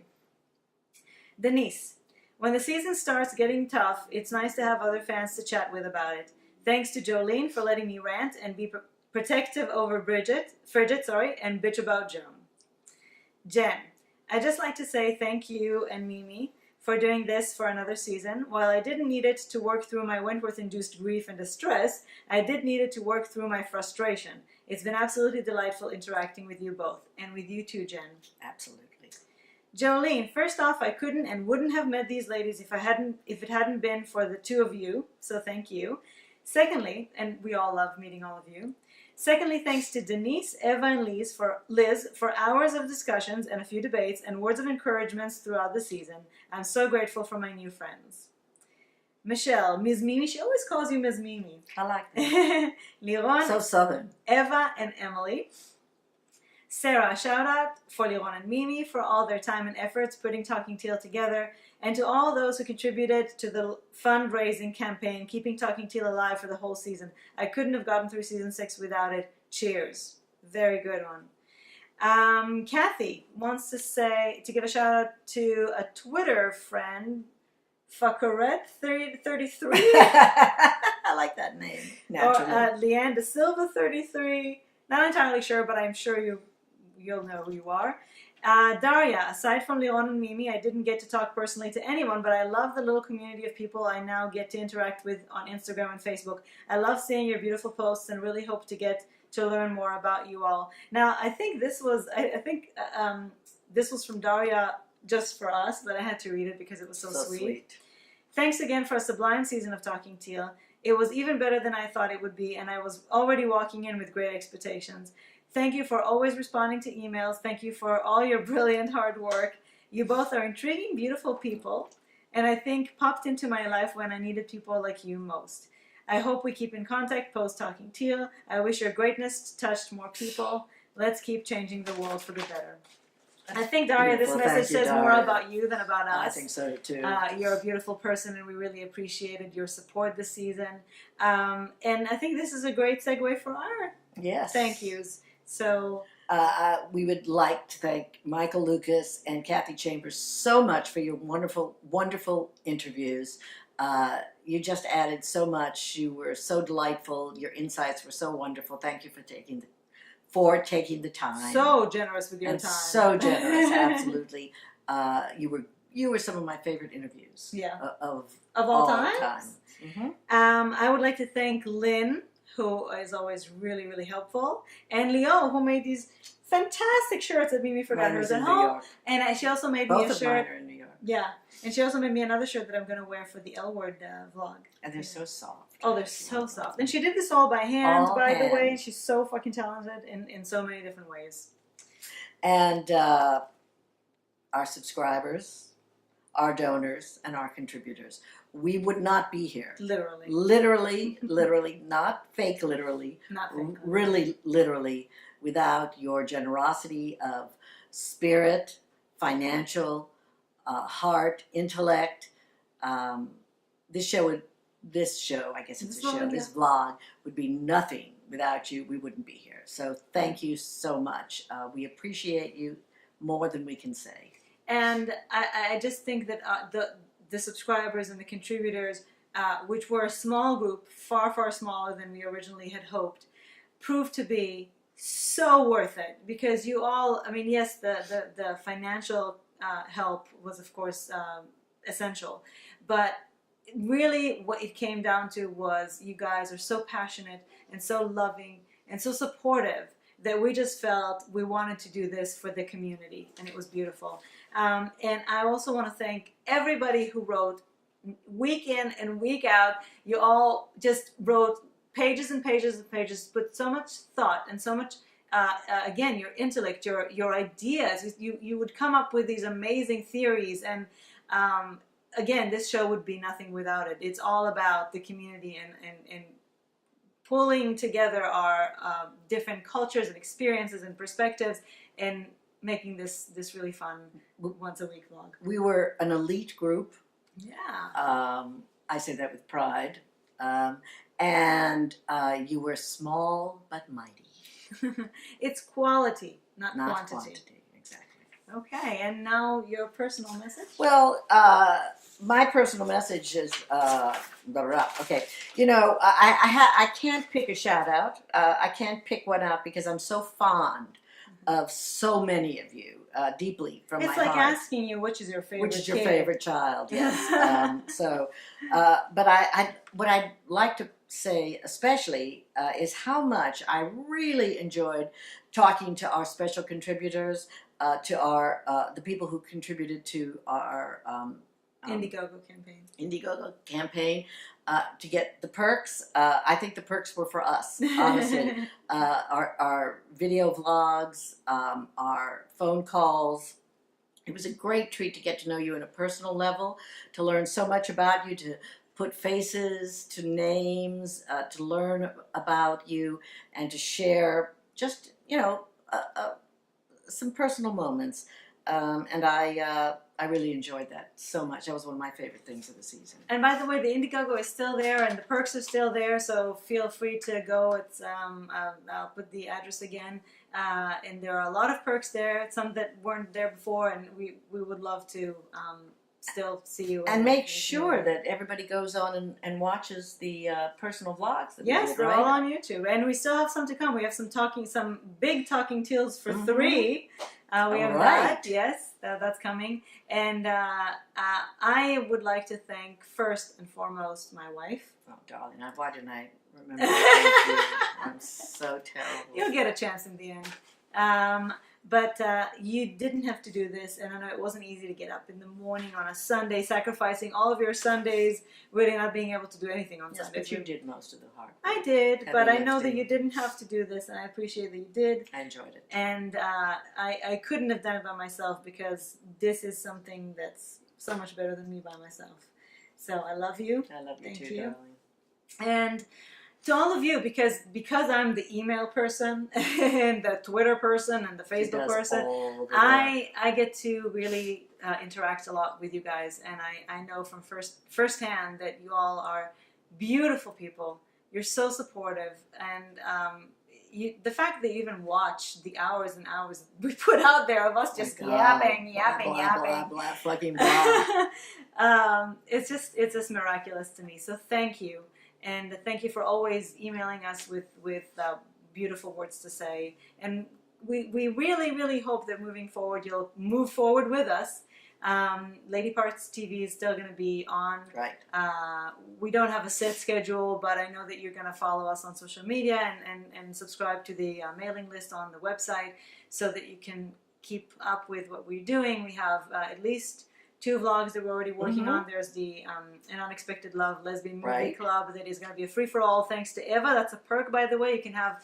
Denise, when the season starts getting tough, it's nice to have other fans to chat with about it. Thanks to Jolene for letting me rant and be protective over Frigid, and bitch about Joan. Jen, I'd just like to say thank you and Mimi for doing this for another season. While I didn't need it to work through my Wentworth-induced grief and distress, I did need it to work through my frustration. It's been absolutely delightful interacting with you both, and with you too, Jen.
Absolutely.
Jolene, first off, I couldn't and wouldn't have met these ladies if it hadn't been for the two of you, so thank you. Secondly, and we all love meeting all of you. Secondly, thanks to Denise, Eva, and Liz for hours of discussions and a few debates and words of encouragement throughout the season. I'm so grateful for my new friends. Michelle, Ms. Mimi, she always calls you Ms. Mimi.
I like that.
Liron,
so southern.
Eva, and Emily. Sarah, shout out for Liron and Mimi for all their time and efforts putting Talking Teal together, and to all those who contributed to the fundraising campaign, keeping Talking Teal alive for the whole season. I couldn't have gotten through season 6 without it. Cheers. Very good one. Kathy wants to give a shout out to a Twitter friend, Facaret33.
I like that name. Naturally.
Or Leanne De Silva 33. Not entirely sure, but I'm sure you'll know who you are. Daria, aside from Liron and Mimi, I didn't get to talk personally to anyone, but I love the little community of people I now get to interact with on Instagram and Facebook. I love seeing your beautiful posts and really hope to get to learn more about you all. Now, I think this was from Daria just for us, but I had to read it because it was so sweet. Thanks again for a sublime season of Talking Teal. It was even better than I thought it would be, and I was already walking in with great expectations. Thank you for always responding to emails. Thank you for all your brilliant hard work. You both are intriguing, beautiful people, and I think popped into my life when I needed people like you most. I hope we keep in contact post Talking Teal. I wish your greatness touched more people. Let's keep changing the world for the better. I think, Daria, this message says more about you than about us.
I think so, too.
You're a beautiful person, and we really appreciated your support this season. And I think this is a great segue for our thank yous. So
we would like to thank Michael Lucas and Kathy Chambers so much for your wonderful, wonderful interviews. You just added so much. You were so delightful. Your insights were so wonderful. Thank you for taking the time.
So generous with your time.
So generous, absolutely. You were some of my favorite interviews.
Yeah.
Of
all time.
Mm-hmm.
I would like to thank Lynn, who is always really, really helpful, and Leo, who made these fantastic shirts that Mimi forgot hers at home. And she also made me a shirt.
Both of mine are in New York.
Yeah, and she also made me another shirt that I'm going to wear for the L Word vlog.
And they're so soft.
Oh, they're so soft. And she did this all by hand, by the way. She's so fucking talented in so many different ways.
And our subscribers, our donors, and our contributors. We would not be here.
Literally.
Literally, not fake literally.
Not fake.
Really, literally, without your generosity of spirit, financial, heart, intellect. This show, I guess it's a show, this vlog would be nothing without you. We wouldn't be here. So thank you so much. We appreciate you more than we can say.
And I just think that the subscribers and the contributors, which were a small group, far, far smaller than we originally had hoped, proved to be so worth it, because you all, I mean, yes, the financial help was, of course, essential, but really what it came down to was you guys are so passionate and so loving and so supportive that we just felt we wanted to do this for the community, and it was beautiful. And I also want to thank everybody who wrote week in and week out. You all just wrote pages and pages and pages, put so much thought and so much, again, your intellect, your ideas. You would come up with these amazing theories, and again, this show would be nothing without it. It's all about the community and pulling together our different cultures and experiences and perspectives, and making this really fun once a week vlog.
We were an elite group.
Yeah.
I say that with pride. And you were small but mighty.
It's quality, not
quantity. Exactly.
Okay, and now your personal message?
Well, my personal message is, okay, you know, I can't pick a shout out. I can't pick one out because I'm so fond of so many of you, deeply from my heart.
It's like asking you, which is your favorite
Which is your
kid?
favorite child, yes. But what I'd like to say especially is how much I really enjoyed talking to our special contributors, to our the people who contributed to our Indiegogo campaign, to get the perks. I think the perks were for us, honestly. Our video vlogs, our phone calls. It was a great treat to get to know you on a personal level, to learn so much about you, to put faces to names, to learn about you, and to share just, you know, some personal moments. And I really enjoyed that so much. That was one of my favorite things of the season.
And by the way, the Indiegogo is still there, and the perks are still there, so feel free to go. It's I'll put the address again. And there are a lot of perks there, some that weren't there before, and we would love to still see you.
And make sure that everybody goes on and watches the personal vlogs. That
yes,
we did,
they're
right?
all on YouTube, and we still have some to come. We have some big talking teals for 3. We have that, yes, that's coming. And I would like to thank first and foremost my wife.
Oh, darling, why didn't I remember to thank you? I'm so terrible.
You'll get a chance in the end. But you didn't have to do this, and I know it wasn't easy to get up in the morning on a Sunday, sacrificing all of your Sundays, really not being able to do anything on
Yes,
Sundays.
but you did most of the hard work.
I did,
Heavy
but I know
lifting.
that you didn't have to do this, and I appreciate that you did.
I enjoyed it.
And I couldn't have done it by myself, because this is something that's so much better than me by myself. So I love you.
I love you
Thank
too,
you.
darling.
And to all of you, because I'm the email person and the Twitter person and the Facebook person, I get to really interact a lot with you guys, and I know from firsthand that you all are beautiful people. You're so supportive, and the fact that you even watch the hours and hours we put out there of us just yapping.
Blah, fucking blah.
It's just miraculous to me. So thank you. And thank you for always emailing us with beautiful words to say. And we really, really hope that moving forward, you'll move forward with us. Lady Parts TV is still going to be on.
Right.
We don't have a set schedule, but I know that you're going to follow us on social media and subscribe to the mailing list on the website, so that you can keep up with what we're doing. We have at least 2 vlogs that we're already working on. There's the An Unexpected Love Lesbian Movie Club that is going to be a free-for-all thanks to Eva. That's a perk, by the way. You can have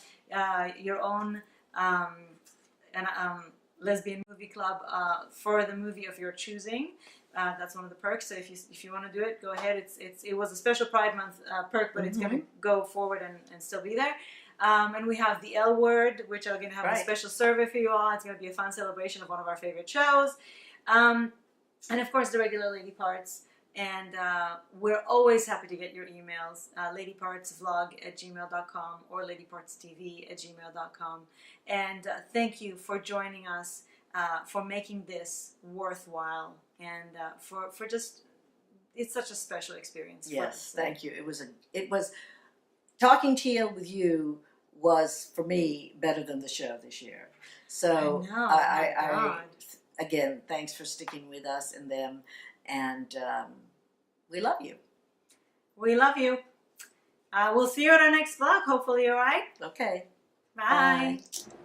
your own lesbian movie club for the movie of your choosing. That's one of the perks. So if you want to do it, go ahead. It was a special Pride Month perk, but it's going to go forward and still be there. And we have the L Word, which are going to have a special survey for you all. It's going to be a fun celebration of one of our favorite shows. And of course, the regular Lady Parts. And we're always happy to get your emails, ladypartsvlog@gmail.com or ladypartstv@gmail.com. And thank you for joining us, for making this worthwhile, and for just, it's such a special experience.
Yes, thank you. It was talking Teal with you was for me better than the show this year. So
I know, my God.
Again, thanks for sticking with us and them, and we love you.
We love you. We'll see you at our next vlog. Hopefully, all right.
Okay.
Bye.
Bye.